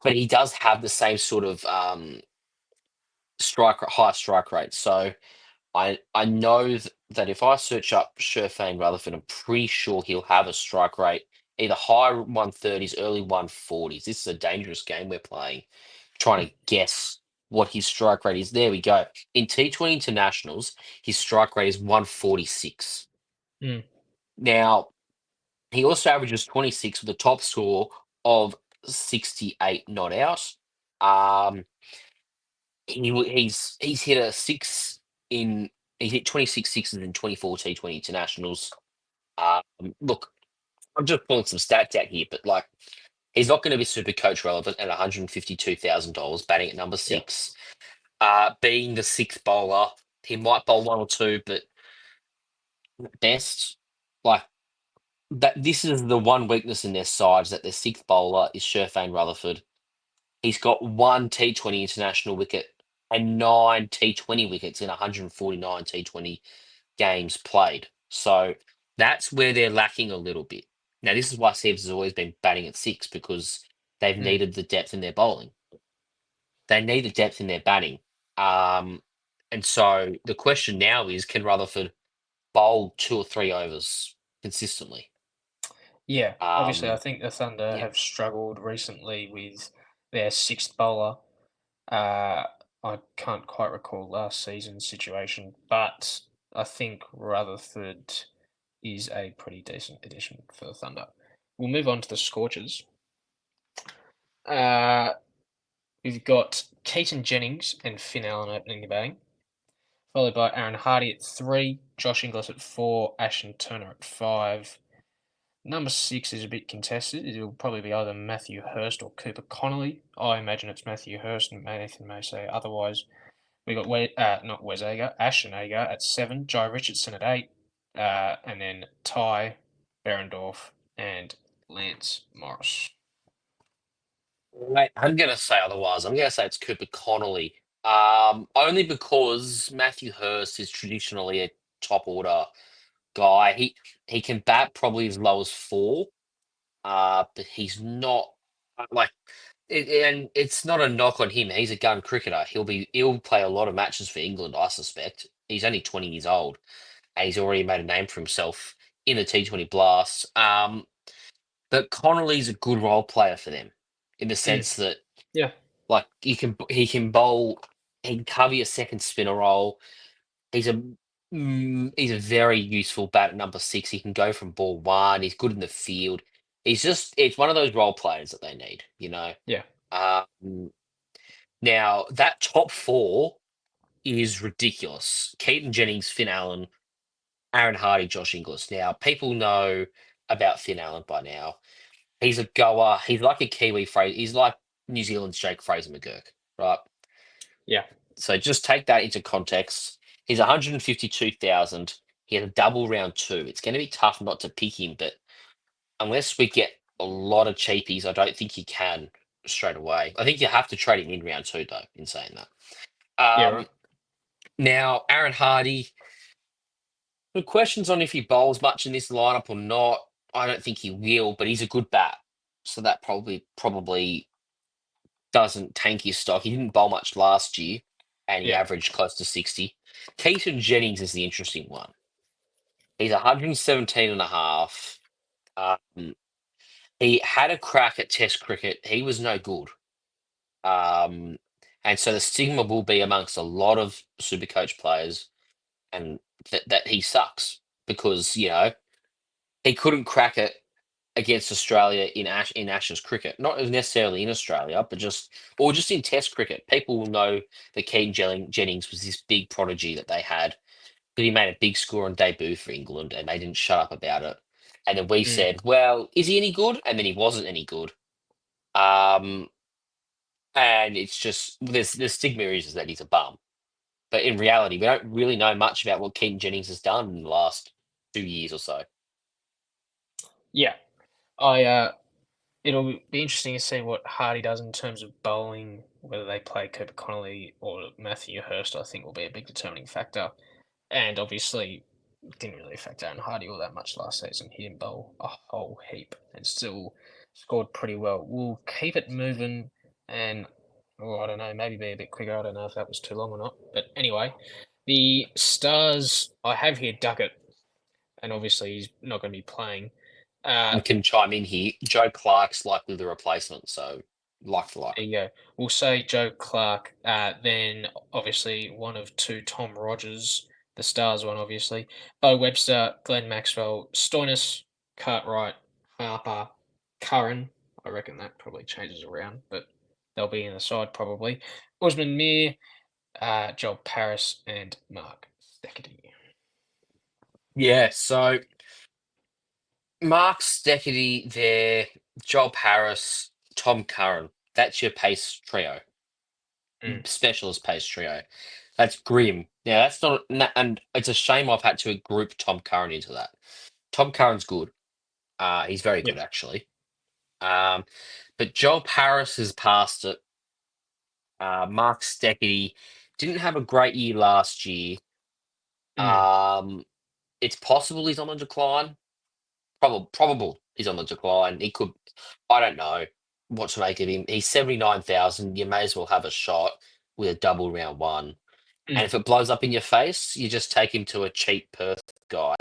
but he does have the same sort of high strike rate. So I know that if I search up Sherfane Rutherford, I'm pretty sure he'll have a strike rate either high 130s, early 140s. This is a dangerous game we're playing, trying to guess what his strike rate is. There we go. In T20 internationals, his strike rate is 146. Mm. Now, he also averages 26 with a top score of 68 not out. He's hit a six in he's hit 26 sixes in 24 T20 internationals. Look, I'm just pulling some stats out here, but like he's not going to be super coach relevant at $152,000 batting at number Yeah. 6. Being the sixth bowler, he might bowl one or two, but best like that. This is the one weakness in their sides that their sixth bowler is Sherfane Rutherford. He's got one T20 international wicket and 9 T20 wickets in 149 T20 games played. So that's where they're lacking a little bit. Now, this is why Sebs has always been batting at 6 because they've Mm. needed the depth in their bowling. They need the depth in their batting. And so the question now is, can Rutherford bowl 2 or 3 overs consistently? Yeah, obviously, I Um, think the Thunder yeah. have struggled recently with their sixth bowler. Uh, I can't quite recall last season's situation, but I think Rutherford is a pretty decent addition for the Thunder. We'll move on to the Scorchers. Uh, we've got Keaton Jennings and Finn Allen opening the batting, followed by Aaron Hardy at 3, Josh Inglis at 4, Ashton Turner at 5. Number 6 is a bit contested. It'll probably be either Matthew Hurst or Cooper Connolly. I imagine it's Matthew Hurst, and Nathan may say otherwise. We got not Wes Agar, Ashton Agar at 7, Jai Richardson at 8, and then Ty Berendorf and Lance Morris. Mate, I'm gonna say otherwise. I'm gonna say it's Cooper Connolly. Only because Matthew Hurst is traditionally a top order guy. He can bat probably as low as 4. But he's not like and it's not a knock on him. He's a gun cricketer. He'll play a lot of matches for England, I suspect. He's only 20 years old and he's already made a name for himself in the T20 Blast. But Connolly's a good role player for them in the Mm. sense that Yeah. like he can bowl, he can cover your second spinner role. He's a very useful bat at number 6. He can go from ball 1. He's good in the field. It's one of those role players that they need, you know. Yeah. Now that top 4 is ridiculous. Keaton Jennings, Finn Allen, Aaron Hardy, Josh Inglis. Now people know about Finn Allen by now. He's a goer. He's like a Kiwi Fraser. He's like New Zealand's Jake Fraser McGurk, right? Yeah. So just take that into context. He's 152,000. He had a double round 2. It's going to be tough not to pick him, but unless we get a lot of cheapies, I don't think you can straight away. I think you have to trade him in round 2, though, in saying that. Yeah, right. Now, Aaron Hardy, the questions on if he bowls much in this lineup or not. I don't think he will, but he's a good bat. So that probably doesn't tank his stock. He didn't bowl much last year, and he Yeah. averaged close to 60. Keaton Jennings is the interesting one. He's 117 and a half. He had a crack at Test cricket. He was no good. And so the stigma will be amongst a lot of Supercoach players and that he sucks because, you know, he couldn't crack it against Australia in Ashes cricket. Not necessarily in Australia, but just in Test cricket. People will know that Keaton Jennings was this big prodigy that they had. But he made a big score on debut for England and they didn't shut up about it. And then we said, well, is he any good? And then he wasn't any good. And it's just, the stigma is that he's a bum. But in reality, we don't really know much about what Keaton Jennings has done in the last 2 years or so. Yeah. It'll be interesting to see what Hardy does in terms of bowling whether they play Cooper Connolly or Matthew Hurst, I think will be a big determining factor. And obviously, didn't really affect Aaron Hardy all that much last season. He didn't bowl a whole heap and still scored pretty well. We'll keep it moving and, I don't know, maybe be a bit quicker. I don't know if that was too long or not. But anyway, the Stars, I have here Duckett, and obviously he's not going to be playing. I can chime in here. Joe Clark's likely the replacement, so like for like. There you go. We'll say Joe Clark. Then obviously one of two Tom Rogers, the Stars one, obviously. Bo Webster, Glenn Maxwell, Stoinis, Cartwright, Harper, Curran. I reckon that probably changes around, but they'll be in the side probably. Usman Mir, Joel Paris, and Mark Steckety. Yeah, so Mark Steckety there, Joel Paris, Tom Curran. That's your pace trio. Specialist pace trio. That's grim. Yeah, that's not, and it's a shame I've had to group Tom Curran into that. Tom Curran's good. He's very good actually. But Joel Paris has passed it. Mark Steckety didn't have a great year last year. It's possible he's on the decline. Probable he's on the decline. He could. I don't know what to make of him. He's 79,000. You may as well have a shot with a double round one. And if it blows up in your face, you just take him to a cheap Perth guy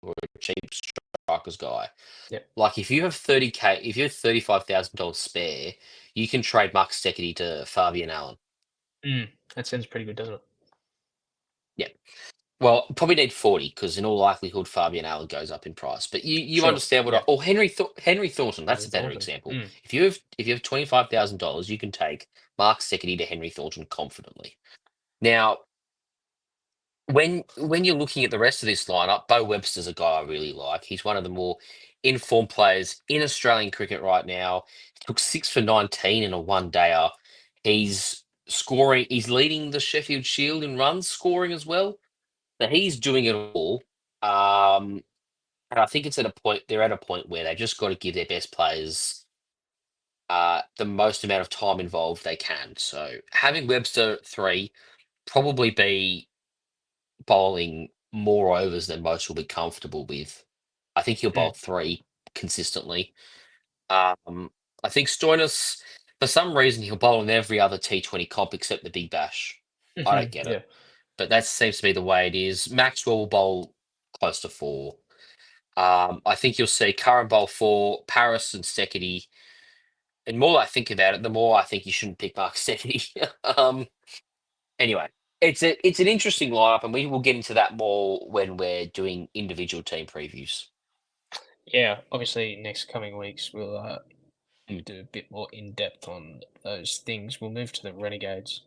or a cheap strikers guy. Yep. Like if you have 30K, if you have $35,000 spare, you can trade Mark Steckety to Fabian Allen. That sounds pretty good, doesn't it? Yeah. Well, probably need 40 because in all likelihood Fabian Allen goes up in price. But you Sure, understand what yeah. Henry Thornton, that's Henry a better Thornton, example. If you have $25,000, you can take Mark Steckety to Henry Thornton confidently. Now, when you're looking at the rest of this lineup, Bo Webster's a guy I really like. He's one of the more informed players in Australian cricket right now. He took 6 for 19 in a one-dayer. He's scoring. He's leading the Sheffield Shield in runs scoring as well. So he's doing it all. And I think it's at a point. They're at a point where they've just got to give their best players the most amount of time involved they can. So having Webster at 3 probably be bowling more overs than most will be comfortable with. I think he'll bowl 3 consistently. I think Stoinis, for some reason, he'll bowl in every other T20 comp except the Big Bash. I don't get it. But that seems to be the way it is. Maxwell will bowl close to 4. I think you'll see Curran bowl 4, Paris and Steckety. And the more I think about it, the more I think you shouldn't pick Mark Steckety. Anyway, it's an interesting lineup, and we will get into that more when we're doing individual team previews. Yeah, obviously next coming weeks we'll do a bit more in depth on those things. We'll move to the Renegades.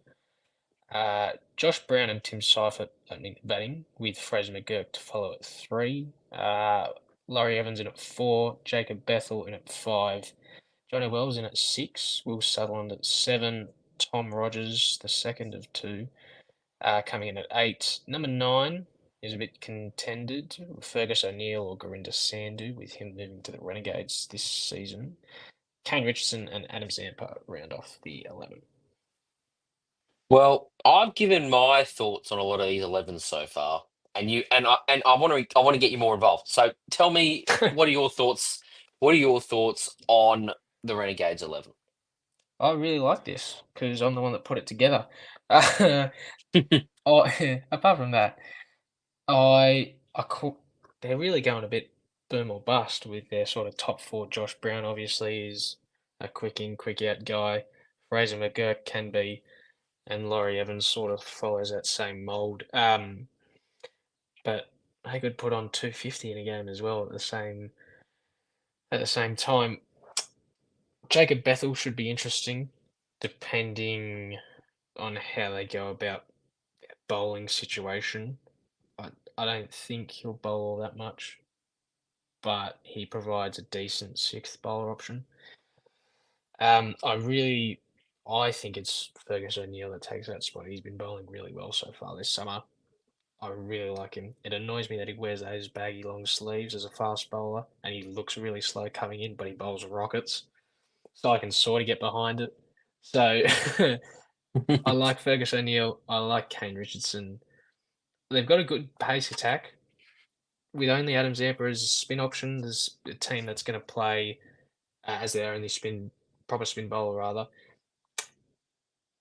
Josh Brown and Tim Seifert opening the batting with Fraser McGurk to follow at 3. Laurie Evans in at 4. Jacob Bethel in at 5. Johnny Wells in at 6. Will Sutherland at 7. Tom Rogers, the second of 2, coming in at 8. Number 9 is a bit contended. Fergus O'Neill or Gurinder Sandhu, with him moving to the Renegades this season. Kane Richardson and Adam Zampa round off the 11. Well, I've given my thoughts on a lot of these 11s so far, and I want to get you more involved. So tell me, what are your thoughts? What are your thoughts on the Renegades 11? I really like this because I'm the one that put it together. Apart from that, they're really going a bit boom or bust with their sort of top 4. Josh Brown obviously is a quick in, quick out guy. Fraser McGurk can be, and Laurie Evans sort of follows that same mould. But they could put on 250 in a game as well at the same time. Jacob Bethel should be interesting, depending on how they go about their bowling situation. I don't think he'll bowl all that much, but he provides a decent 6th bowler option. I think it's Fergus O'Neill that takes that spot. He's been bowling really well so far this summer. I really like him. It annoys me that he wears those baggy long sleeves as a fast bowler, and he looks really slow coming in, but he bowls rockets. So I can sort of get behind it. So I like Fergus O'Neill. I like Kane Richardson. They've got a good pace attack. With only Adam Zampa as a spin option, there's a team that's going to play as their only proper spin bowler rather,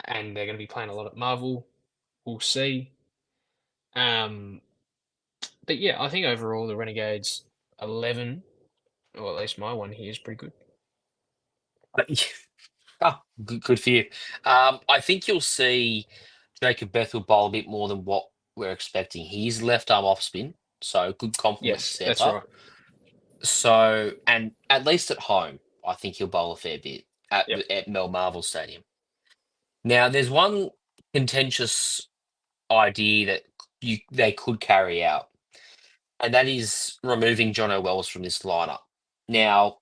and they're going to be playing a lot at Marvel. We'll see. But yeah, I think overall the Renegades 11, or at least my one here, is pretty good. Oh, good for you. I think you'll see Jacob Bethel bowl a bit more than what we're expecting. He's left arm off spin, so good compliment to Yes, step that's up. right. So, and at least at home, I think he'll bowl a fair bit Yep. at Mel Marvel Stadium. Now, there's one contentious idea that they could carry out, and that is removing John O'Wells from this lineup. Now,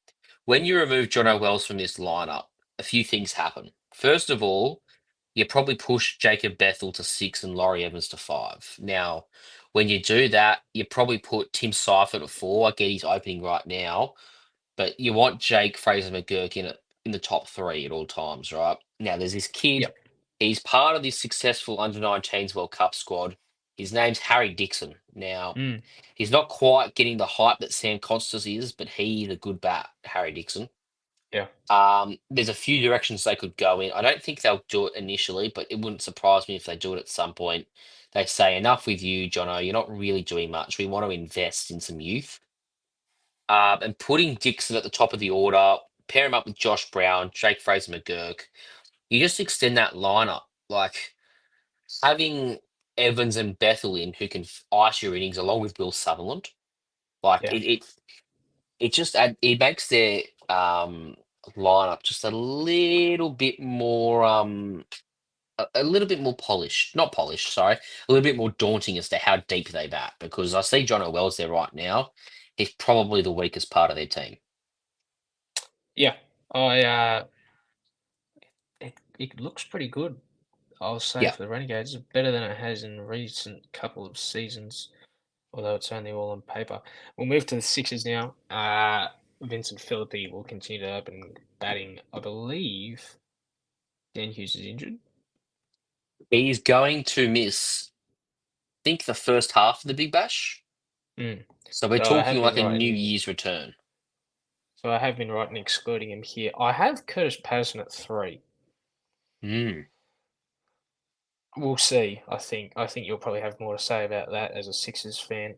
when you remove John O'Wells from this lineup, a few things happen. First of all, you probably push Jacob Bethel to 6 and Laurie Evans to 5. Now, when you do that, you probably put Tim Seifert at 4. I get he's opening right now, but you want Jake Fraser McGurk in the top 3 at all times, right? Now, there's this kid. Yep. He's part of this successful under-19s World Cup squad. His name's Harry Dixon. Now, he's not quite getting the hype that Sam Konstas is, but he's a good bat, Harry Dixon. Yeah. There's a few directions they could go in. I don't think they'll do it initially, but it wouldn't surprise me if they do it at some point. They say, enough with you, Jono. You're not really doing much. We want to invest in some youth. And putting Dixon at the top of the order, pair him up with Josh Brown, Jake Fraser McGurk. You just extend that lineup. Like having Evans and Bethel in who can ice your innings along with Will Sutherland. Like Yeah. it just it makes their lineup just a little bit more a little bit more polished, not polished, sorry, a little bit more daunting as to how deep they bat, because I see John O'Wells there right now. He's probably the weakest part of their team. Yeah. It looks pretty good, I'll say, Yeah. for the Renegades. It's better than it has in recent couple of seasons, although it's only all on paper. We'll move to the Sixers now. Vincent Philippi will continue to open batting. I believe Dan Hughes is injured. He's going to miss, I think, the first half of the Big Bash. So we're So I have talking like been a right New in- Year's return. So I have been right in excluding him here. I have Curtis Patterson at 3. We'll see. I think you'll probably have more to say about that as a Sixers fan.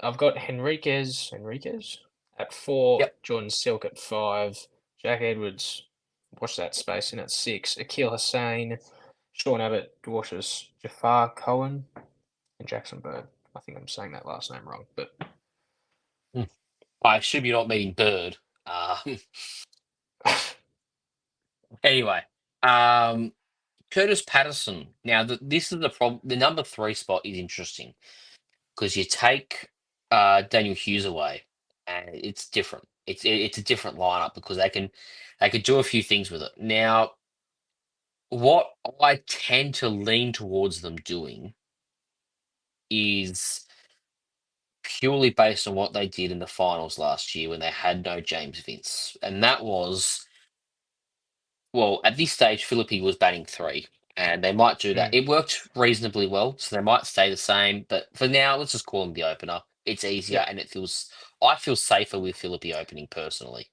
I've got Henriquez at 4, Yep. Jordan Silk at 5, Jack Edwards, watch that space in at 6, Akil Hussain, Sean Abbott, Dwarshuis, Jafar Cohen, and Jackson Bird. I think I'm saying that last name wrong, but I assume you're not meaning Bird. Anyway, Curtis Patterson. Now, this is the problem. The number 3 spot is interesting because you take Daniel Hughes away, and it's different. It's a different lineup because they could do a few things with it. Now, what I tend to lean towards them doing is purely based on what they did in the finals last year when they had no James Vince, and that was, well, at this stage, Philippi was batting 3, and they might do that. It worked reasonably well, so they might stay the same. But for now, let's just call him the opener. It's easier, and I feel safer with Philippi opening personally.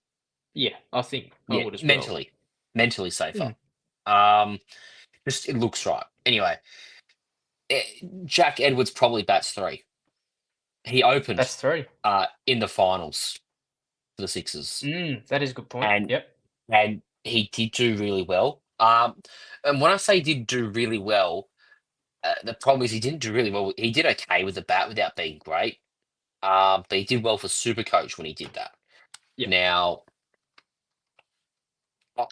yeah, I think I Yeah, would as well. mentally safer. Just it looks right. Anyway, Jack Edwards probably bats 3. He opened That's 3. in the finals for the Sixers, That is a good point. and he did do really well. And when I say did do really well, the problem is he didn't do really well. He did okay with the bat without being great, but he did well for SuperCoach when he did that. Yep. Now,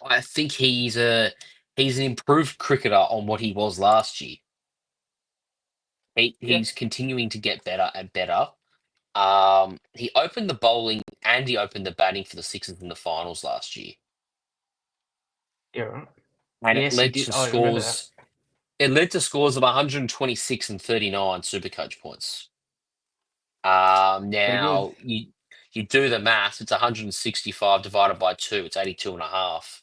I think he's an improved cricketer on what he was last year. He's continuing to get better and better. He opened the bowling and he opened the batting for the Sixers in the finals last year. Yeah, right. And Yes, it led to I remember that. scores. It led to scores of 126 and 39 Supercoach points. Now you do the math. It's 165 divided by 2. It's 82 and a half.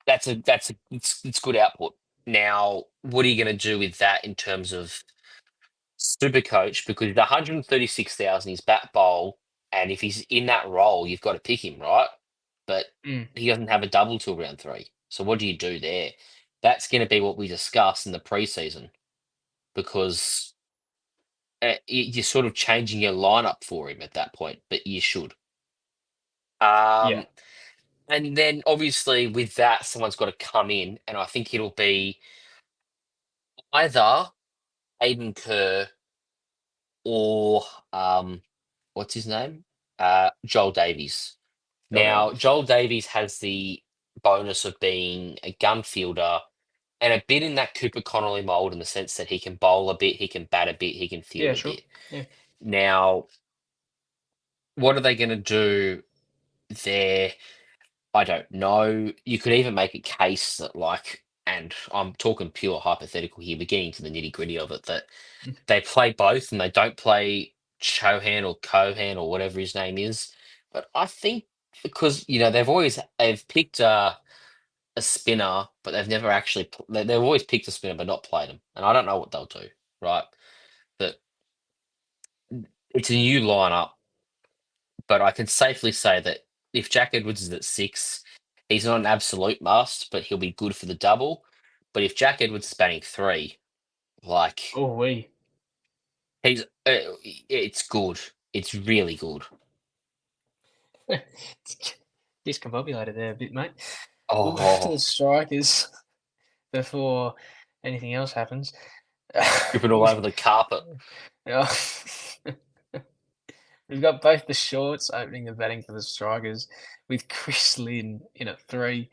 it's good output. Now, what are you going to do with that in terms of SuperCoach? Because the 136,000 is bat bowl, and if he's in that role, you've got to pick him, right? But Mm. he doesn't have a double till round 3. So what do you do there? That's going to be what we discuss in the preseason, because you're sort of changing your lineup for him at that point, but you should. Yeah. And then obviously with that, someone's got to come in, and I think it'll be either Aiden Kerr or what's his name? Joel Davies. Got Now, Joel Davies has the bonus of being a gun fielder and a bit in that Cooper Connolly mold, in the sense that he can bowl a bit, he can bat a bit, he can Yeah, field a sure. bit. Yeah. Now, what are they going to do there? I don't know. You could even make a case that, like, and I'm talking pure hypothetical here, we're getting to the nitty gritty of it, that they play both and they don't play Chohan or Cohan or whatever his name is. But I think, because they've picked a spinner, but they've never actually they've always picked a spinner but not played him, and I don't know what they'll do. Right, but it's a new lineup. But I can safely say that if Jack Edwards is at 6, he's not an absolute must, but he'll be good for the double. But if Jack Edwards is batting 3, like, Oh, we. it's good. It's really good. Discombobulated there a bit, mate. We'll go to Oh, the strikers before anything else happens. dripping all over the carpet. Yeah. We've got both the shorts opening the batting for the strikers, with Chris Lynn in at 3,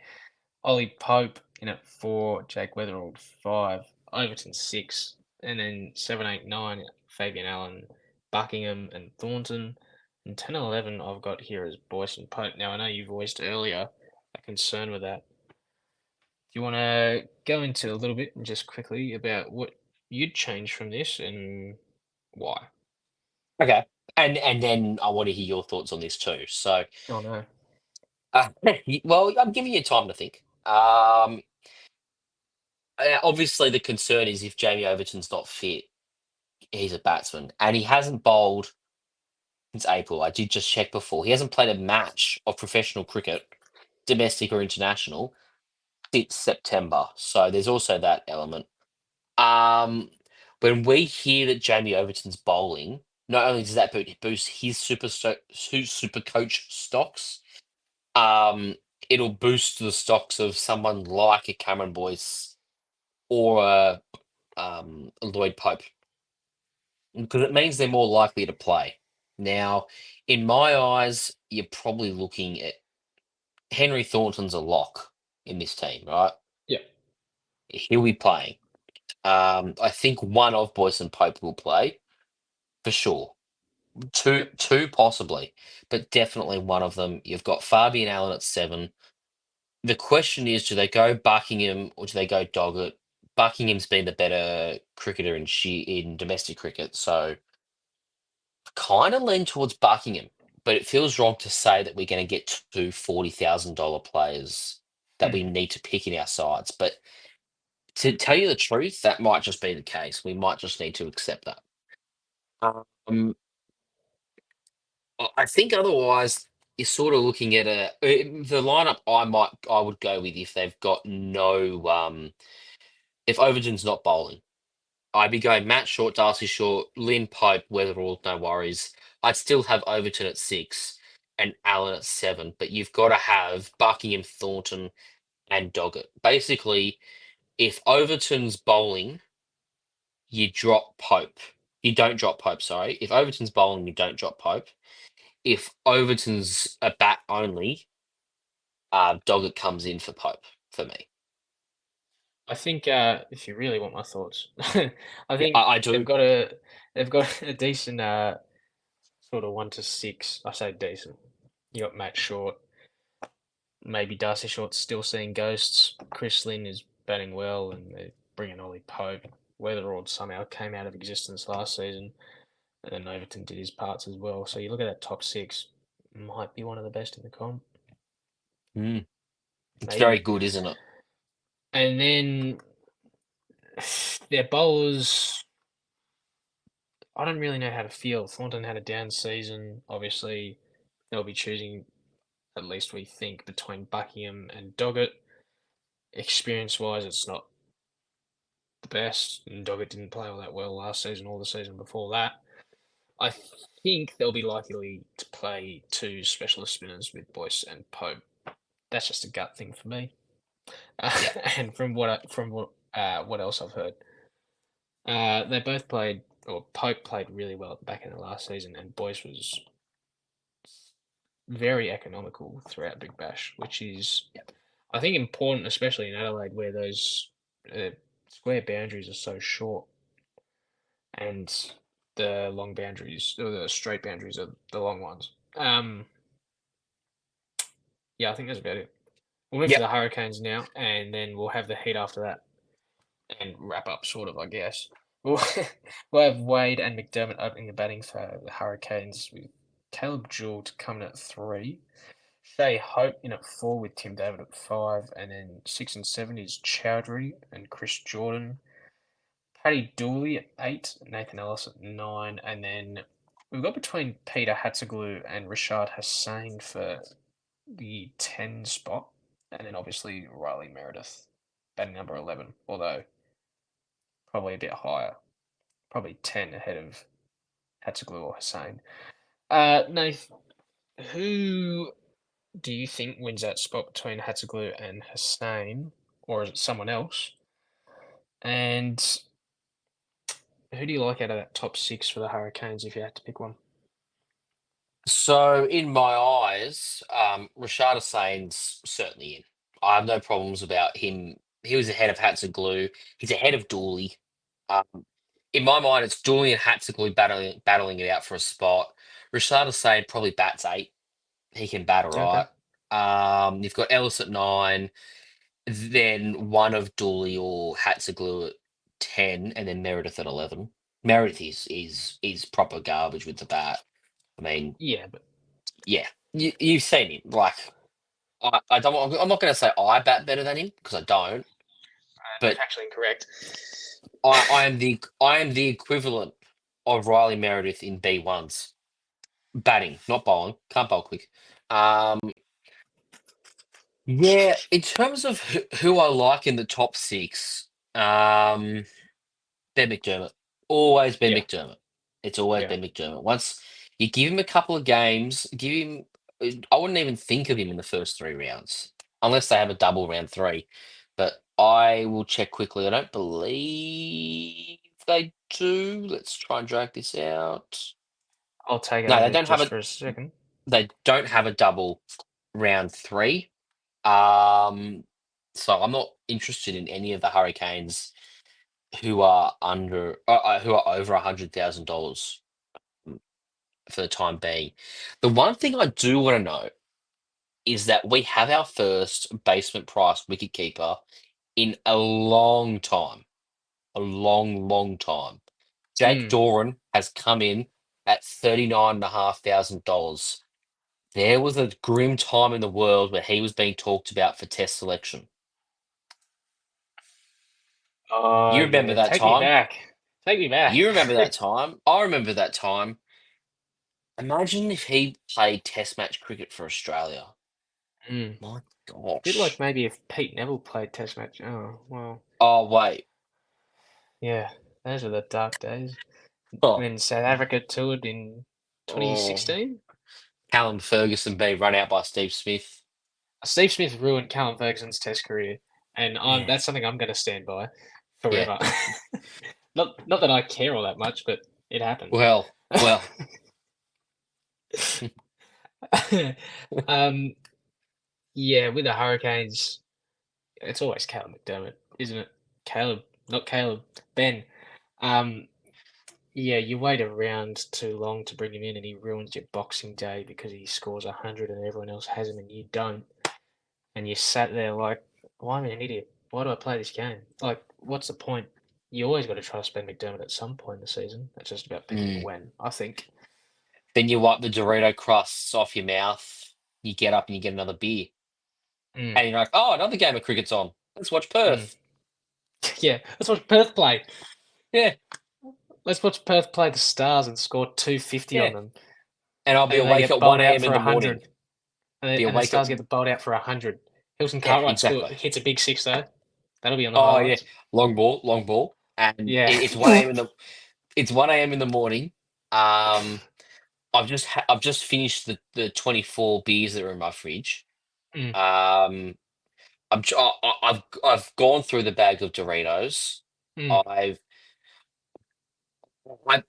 Ollie Pope in at 4, Jake Weatherald 5, Overton 6, and then 7, 8, 9, Fabian Allen, Buckingham, and Thornton. And 10 and 11 I've got here as Boyce and Pope. Now, I know you voiced earlier a concern with that. Do you want to go into a little bit and just quickly about what you'd change from this and why? Okay, and then I want to hear your thoughts on this too. So, Oh, no. uh, well, I'm giving you time to think. Obviously, the concern is if Jamie Overton's not fit, he's a batsman, and he hasn't bowled since April. I did just check before. He hasn't played a match of professional cricket, domestic or international, since September. So there's also that element. Um, when we hear that Jamie Overton's bowling, not only does that boost his super coach stocks, it'll boost the stocks of someone like a Cameron Boyce or a Lloyd Pope, because it means they're more likely to play. Now, in my eyes, you're probably looking at Henry Thornton's a lock in this team, right? Yeah. He'll be playing. I think one of Boyce and Pope will play for sure. Two possibly, but definitely one of them. You've got Fabian Allen at 7. The question is, do they go Buckingham or do they go Doggett? Buckingham's been the better cricketer in domestic cricket, so kind of lean towards Buckingham. But it feels wrong to say that we're going to get two $40,000 players that we need to pick in our sides. But to tell you the truth, that might just be the case. We might just need to accept that. Um, I think otherwise you're sort of looking at the lineup. I would go with if they've got no if Overton's not bowling. I'd be going Matt Short, Darcy Short, Lynn Pope, Weatherall, no worries. I'd still have Overton at 6 and Allen at 7, but you've got to have Buckingham, Thornton, and Doggett. Basically, if Overton's bowling, you drop Pope. You don't drop Pope, sorry. If Overton's bowling, you don't drop Pope. If Overton's a bat only, Doggett comes in for Pope for me. I think if you really want my thoughts, I Yeah, think I do. they've got a decent sort of 1 to 6. I say decent. You got Matt Short, maybe Darcy Short's still seeing ghosts. Chris Lynn is batting well, and they're bringing Ollie Pope. Weatherald somehow came out of existence last season, and then Overton did his parts as well. So you look at that top 6, might be one of the best in the comp. Mm. It's maybe. very good, isn't it? And then their bowlers, I don't really know how to feel. Thornton had a down season. Obviously, they'll be choosing, at least we think, between Buckingham and Doggett. Experience-wise, it's not the best, and Doggett didn't play all that well last season or the season before that. I think they'll be likely to play two specialist spinners with Boyce and Pope. That's just a gut thing for me. And from what else I've heard, they both played, or Pope played really well at the back end of last season, and Boyce was very economical throughout Big Bash, which is, I think, important, especially in Adelaide, where those square boundaries are so short, and the long boundaries, or the straight boundaries, are the long ones. Yeah, I think that's about it. We'll move to the Hurricanes now, and then we'll have the Heat after that, and wrap up, sort of, I guess. We'll have Wade and McDermott opening the batting for the Hurricanes, with Caleb Jewell coming at 3. Shea Hope in at 4 with Tim David at 5, and then 6 and 7 is Chowdhury and Chris Jordan. Paddy Dooley at 8, Nathan Ellis at 9, and then we've got between Peter Hatzeglu and Rashad Hussain for the 10 spot, and then obviously Riley Meredith batting number 11, although probably a bit higher, probably 10 ahead of Hatzeglu or Hussain. Nath, who do you think wins that spot between Hatzeglu and Hussain, or is it someone else? And who do you like out of that top 6 for the Hurricanes if you had to pick one? So, in my eyes, Rashad Hussain's certainly in. I have no problems about him. He was ahead of Hatzeglu. He's ahead of Dooley. Um, in my mind, it's Dooley and Hatzeglu battling it out for a spot. Rashad Hussain probably bats 8. He can bat all Okay. right. You've got Ellis at 9, then one of Dooley or Hatzeglu at 10, and then Meredith at 11. Meredith is proper garbage with the bat. I mean, Yeah, but yeah, you've seen him. Like, I don't. I'm not going to say I bat better than him because I don't. But factually incorrect. I am the equivalent of Riley Meredith in B1s batting, not bowling. Can't bowl quick. Yeah, in terms of who I like in the top 6, Ben McDermott. Always Ben Yeah. McDermott. It's always Yeah. Ben McDermott. Once you give him a couple of games, give him. I wouldn't even think of him in the first 3 rounds unless they have a double round 3. But I will check quickly. I don't believe they do. Let's try and drag this out. I'll take No, they over don't have just a. for a second. They don't have a double round 3. So I'm not interested in any of the Hurricanes who are who are over $100,000 for the time being. The one thing I do want to know is that we have our first basement price wicketkeeper in a long time, a long time. Jake Doran has come in at $39,500. There was a grim time in the world where he was being talked about for Test selection. Oh, You remember yeah. that Take me time? back. Take me back. You remember that time? I remember that time. Imagine if he played Test match cricket for Australia. My Bit like gosh. maybe if Pete Neville played Test match. Oh, well, Oh, wait. yeah. Those were the dark days. Oh, When South Africa toured in oh. 2016. Callum Ferguson being run out by Steve Smith. Steve Smith ruined Callum Ferguson's Test career, and Yeah. that's something I'm going to stand by Yeah. forever. Not that I care all that much, but it happened. Well. Yeah, with the Hurricanes, it's always Caleb McDermott, isn't it? Not Caleb, Ben. Yeah, you wait around too long to bring him in, and he ruins your Boxing Day because he scores 100 and everyone else has him and you don't. And you sat there like, why am I an idiot? Why do I play this game? Like, what's the point? You always got to trust Ben McDermott at some point in the season. It's just about picking when, I think. Then you wipe the Dorito crusts off your mouth. You get up and you get another beer. Mm. And you're like, oh, another game of cricket's on. Let's watch Perth. Yeah, let's watch Perth play. Yeah, Let's watch Perth play the Stars and score 250 yeah. on them. And I'll be And then they awake get at 1 bowled out a.m. for in the 100. morning. And the Stars get bowled out for 100. Hilton Yeah, Cartwright exactly. hits a big six, though. That'll be on the Oh yeah, highlights. long ball, and Yeah. it's 1 a.m. it's 1 a.m. in the morning. I've just finished the 24 beers that are in my fridge. Mm. Um, I've gone through the bag of Doritos. Mm.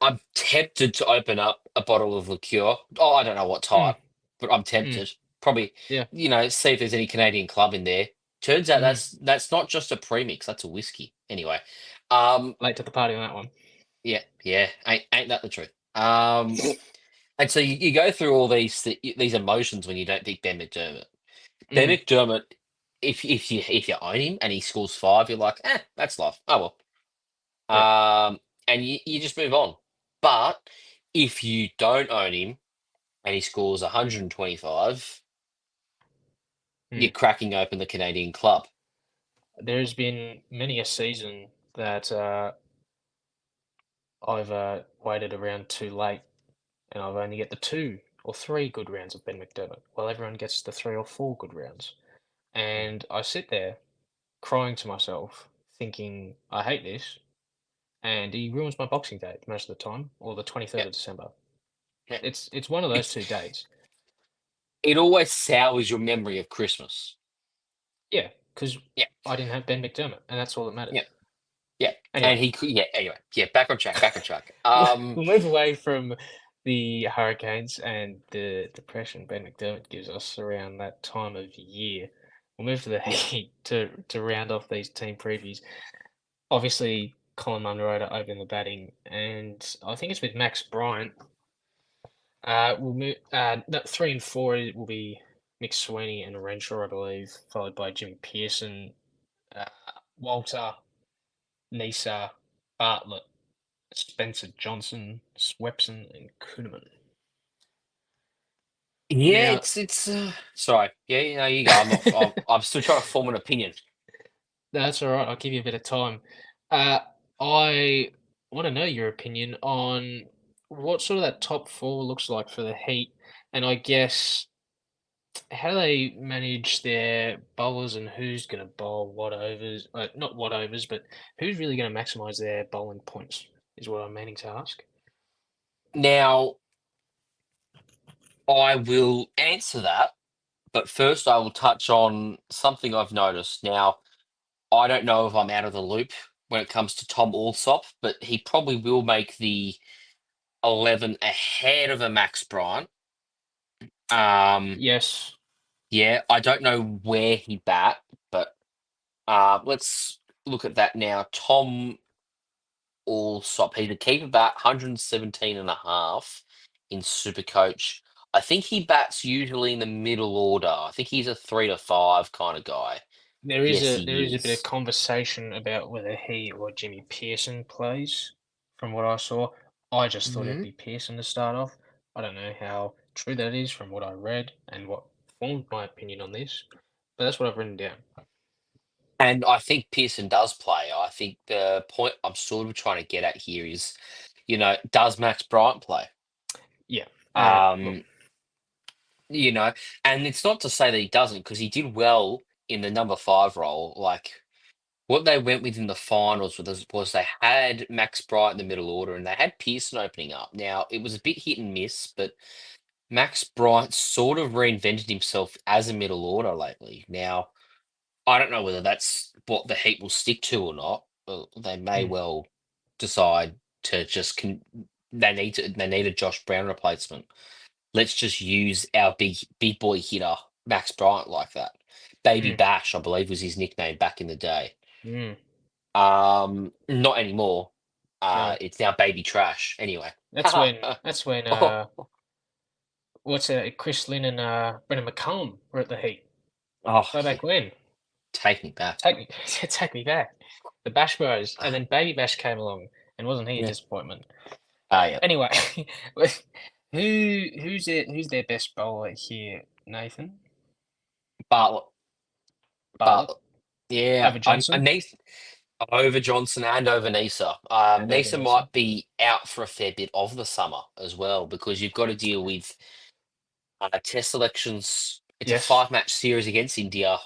I'm tempted to open up a bottle of liqueur. Oh, I don't know what type, but I'm Mm. tempted. Probably, Yeah. See if there's any Canadian Club in there. Turns out Mm. that's not just a premix, that's a whiskey. Anyway, Late to the party on that one. yeah, ain't that the truth? And so you go through all these emotions when you don't pick Ben McDermott. Ben Mm. McDermott, if you own him and he scores 5, you're like, that's life. Oh well. And you just move on. But if you don't own him and he scores 125, you're Mm. cracking open the Canadian Club. There's been many a season that I've waited around too late, and I've only get the 2 or 3 good rounds of Ben McDermott, while everyone gets the 3 or 4 good rounds. And I sit there crying to myself, thinking, I hate this. And he ruins my Boxing Day most of the time, or the 23rd Yeah, of December. yeah. It's one of those It's 2 days. it always sours your memory of Christmas. Yeah, because Yeah, I didn't have Ben McDermott, and that's all that yeah, matters. yeah. And Anyway, he could. Yeah. Anyway, yeah. Back on track. Back on track. we'll move away from the Hurricanes and the depression Ben McDermott gives us around that time of year. We'll move to the Yeah. Heat to round off these team previews. Obviously, Colin Munro to open the batting, and I think it's with Max Bryant. We'll move. No, 3 and 4 will be Mick Sweeney and Renshaw, I believe, followed by Jimmy Pearson, uh, Walter, Nisa, Bartlett, Spencer Johnson, Swepson, and Kuhneman. Yeah. Now, It's. Sorry. Yeah. You go. I'm not. I'm still trying to form an opinion. that's all right. I'll give you a bit of time. Uh, I want to know your opinion on what sort of that top 4 looks like for the Heat, and I guess how do they manage their bowlers and who's going to bowl what overs, not what overs, but who's really going to maximize their bowling points is what I'm meaning to ask. Now, I will answer that, but first I will touch on something I've noticed. Now, I don't know if I'm out of the loop when it comes to Tom Alsop, but he probably will make the 11 ahead of a Max Bryant. Yes. Yeah, I don't know where he bat, but let's look at that now. Tom Alsop, he's a keeper bat, 117 and a half in Supercoach. I think he bats usually in the middle order. I think he's a 3 to 5 kind of guy. Yes, There is he a bit of is. conversation about whether he or Jimmy Pearson plays. From what I saw, I just thought it'd Hmm. be Pearson to start off. I don't know how true that is from what I read and what formed my opinion on this, but that's what I've written down. And I think Pearson does play. I think the point I'm sort of trying to get at here is, does Max Bryant play? Yeah. Look, Um, you know, and it's not to say that he doesn't, because he did well in the number 5 role. Like what they went with in the finals was they had Max Bryant in the middle order and they had Pearson opening up. Now it was a bit hit and miss, but Max Bryant sort of reinvented himself as a middle order lately. Now I don't know whether that's what the Heat will stick to or not. They may mm, well decide to just they need a Josh Brown replacement. Let's just use our big boy hitter Max Bryant like that. Baby mm, Bash, I believe, was his nickname back in the day. mm, Not anymore. no. It's now Baby Trash. Anyway. That's when Oh, what's Chris Lynn and Brendan McCullum were at the Heat. oh, Way back when. take me back. Take me take me back. The Bash Bros. And then Baby Bash came along and wasn't he a Yeah. disappointment? Yeah. Anyway, who's their best bowler here, Nathan? Bartlett. Bartlett yeah, over I Johnson. need over Johnson and over Nisa. And over Nisa Nisa. might be out for a fair bit of the summer as well because you've got to deal with test selections. It's a Yes. 5-match series against India.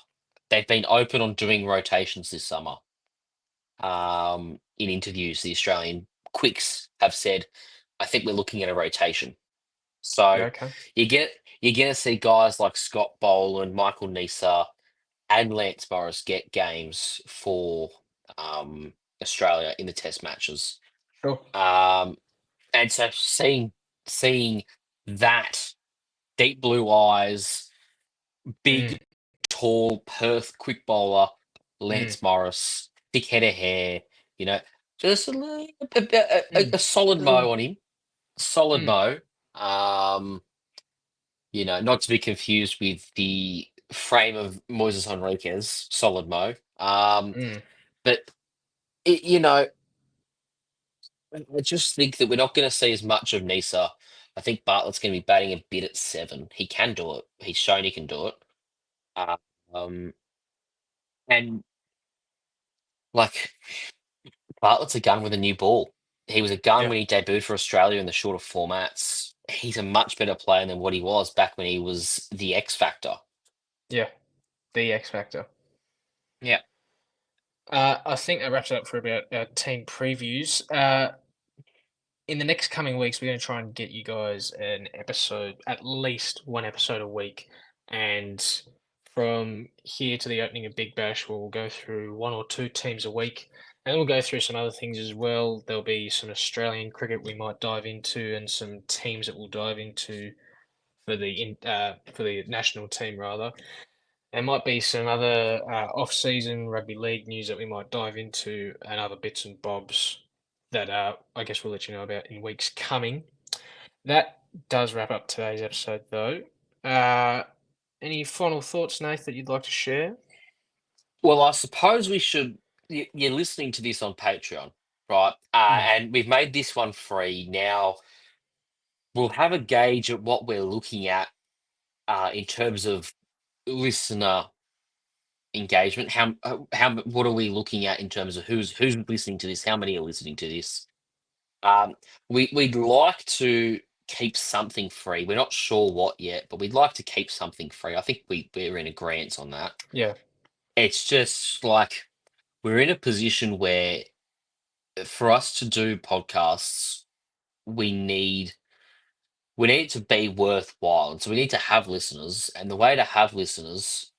They've been open on doing rotations this summer. In interviews, the Australian quicks have said, "I think we're looking at a rotation." So Okay. you're going to see guys like Scott Boland, Michael Nisa, and Lance Morris get games for Australia in the Test matches. Sure. And so seeing that deep blue eyes, big, tall Perth quick bowler, Lance Morris, thick head of hair, just a solid mo on him, solid mo. Not to be confused with the frame of Moises Henriquez, solid mo. But I just think that we're not going to see as much of Nisa. I think Bartlett's going to be batting a bit at 7. He can do it. He's shown he can do it. Um, and like Bartlett's a gun with a new ball. He was a gun Yeah. when he debuted for Australia in the shorter formats. He's a much better player than what he was back when he was the X Factor. Yeah. The X Factor. Yeah. I think that wraps it up for about our team previews. In the next coming weeks, we're going to try and get you guys an episode, at least one episode a week. And from here to the opening of Big Bash, we'll go through 1 or 2 teams a week. And then we'll go through some other things as well. There'll be some Australian cricket we might dive into and some teams that we'll dive into for the national team, rather. There might be some other off-season rugby league news that we might dive into and other bits and bobs that I guess we'll let you know about in weeks coming. That does wrap up today's episode, though. Any final thoughts, Nath, that you'd like to share? Well, I suppose we should. You're listening to this on Patreon, right? And we've made this one free. Now, we'll have a gauge at what we're looking at in terms of listener engagement. What are we looking at in terms of who's listening to this? How many are listening to this? We'd like to keep something free. We're not sure what yet, but we'd like to keep something free. I think we're in agreement on that. Yeah. It's just like we're in a position where for us to do podcasts, we need it to be worthwhile. And so we need to have listeners. And the way to have listeners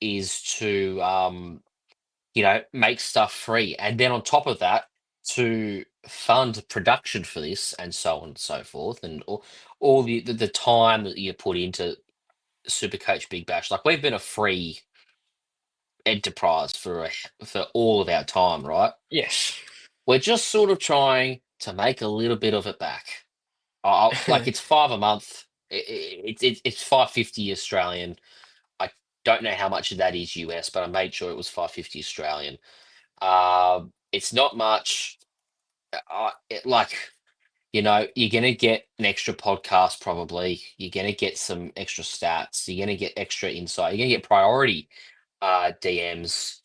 is to make stuff free. And then on top of that, to fund production for this and so on and so forth. And all the time that you put into SuperCoach Big Bash. Like we've been a free enterprise for all of our time, right? Yes. We're just sort of trying to make a little bit of it back. Like it's $5 a month. It's $5.50 Australian. I don't know how much of that is US, but I made sure it was $5.50 Australian. It's not much. You're gonna get an extra podcast probably. You're gonna get some extra stats. You're gonna get extra insight. You're gonna get priority DMs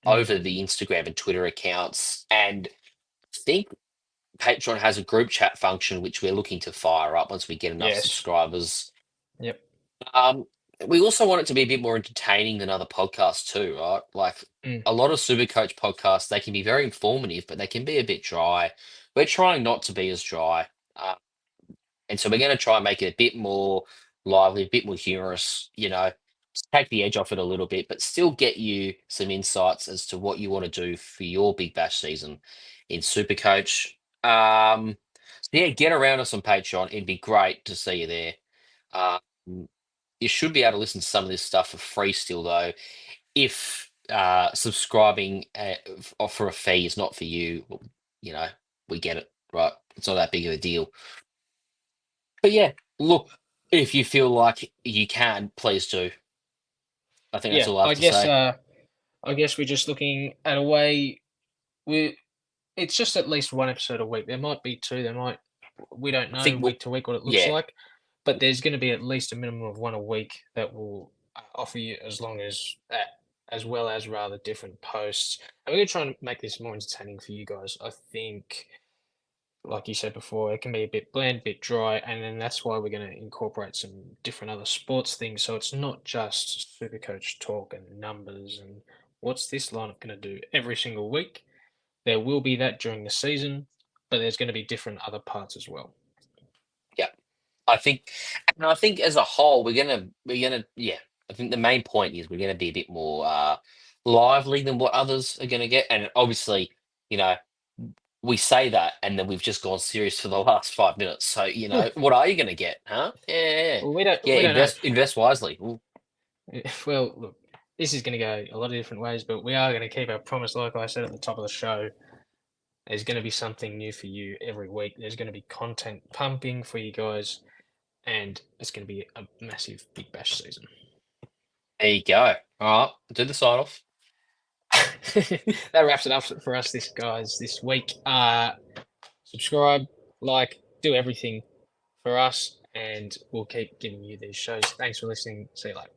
over the Instagram and Twitter accounts. And I think Patreon has a group chat function which we're looking to fire up once we get enough Yes. subscribers. Yep. We also want it to be a bit more entertaining than other podcasts too, right? Like a lot of Supercoach podcasts, they can be very informative, but they can be a bit dry. We're trying not to be as dry. And so we're going to try and make it a bit more lively, a bit more humorous, just take the edge off it a little bit, but still get you some insights as to what you want to do for your Big Bash season in Supercoach. So yeah, get around us on Patreon. It'd be great to see you there. You should be able to listen to some of this stuff for free still, though. If subscribing for a fee is not for you, we get it, right? It's not that big of a deal. But yeah, look, if you feel like you can, please do. I think that's all I have to say. I guess we're just looking at a way. It's just at least one episode a week. There might be 2. We don't know week to week what it looks like. But there's going to be at least a minimum of one a week that will offer you as long as as well as rather different posts. And we're going to try and make this more entertaining for you guys. I think, like you said before, it can be a bit bland, a bit dry, and then that's why we're going to incorporate some different other sports things. So it's not just Supercoach talk and numbers and what's this lineup going to do every single week. There will be that during the season, but there's going to be different other parts as well. Yeah, I think as a whole, yeah. I think the main point is we're gonna be a bit more lively than what others are gonna get, and obviously, you know, we say that, and then we've just gone serious for the last 5 minutes. So, what are you gonna get, huh? Yeah, Well, we don't know. invest wisely. Ooh. Well, look, this is going to go a lot of different ways, but we are going to keep our promise. Like I said at the top of the show, there's going to be something new for you every week. There's going to be content pumping for you guys, and it's going to be a massive Big Bash season. There you go. All right, do the sign off. That wraps it up for us, this week. Subscribe, like, do everything for us, and we'll keep giving you these shows. Thanks for listening. See you later.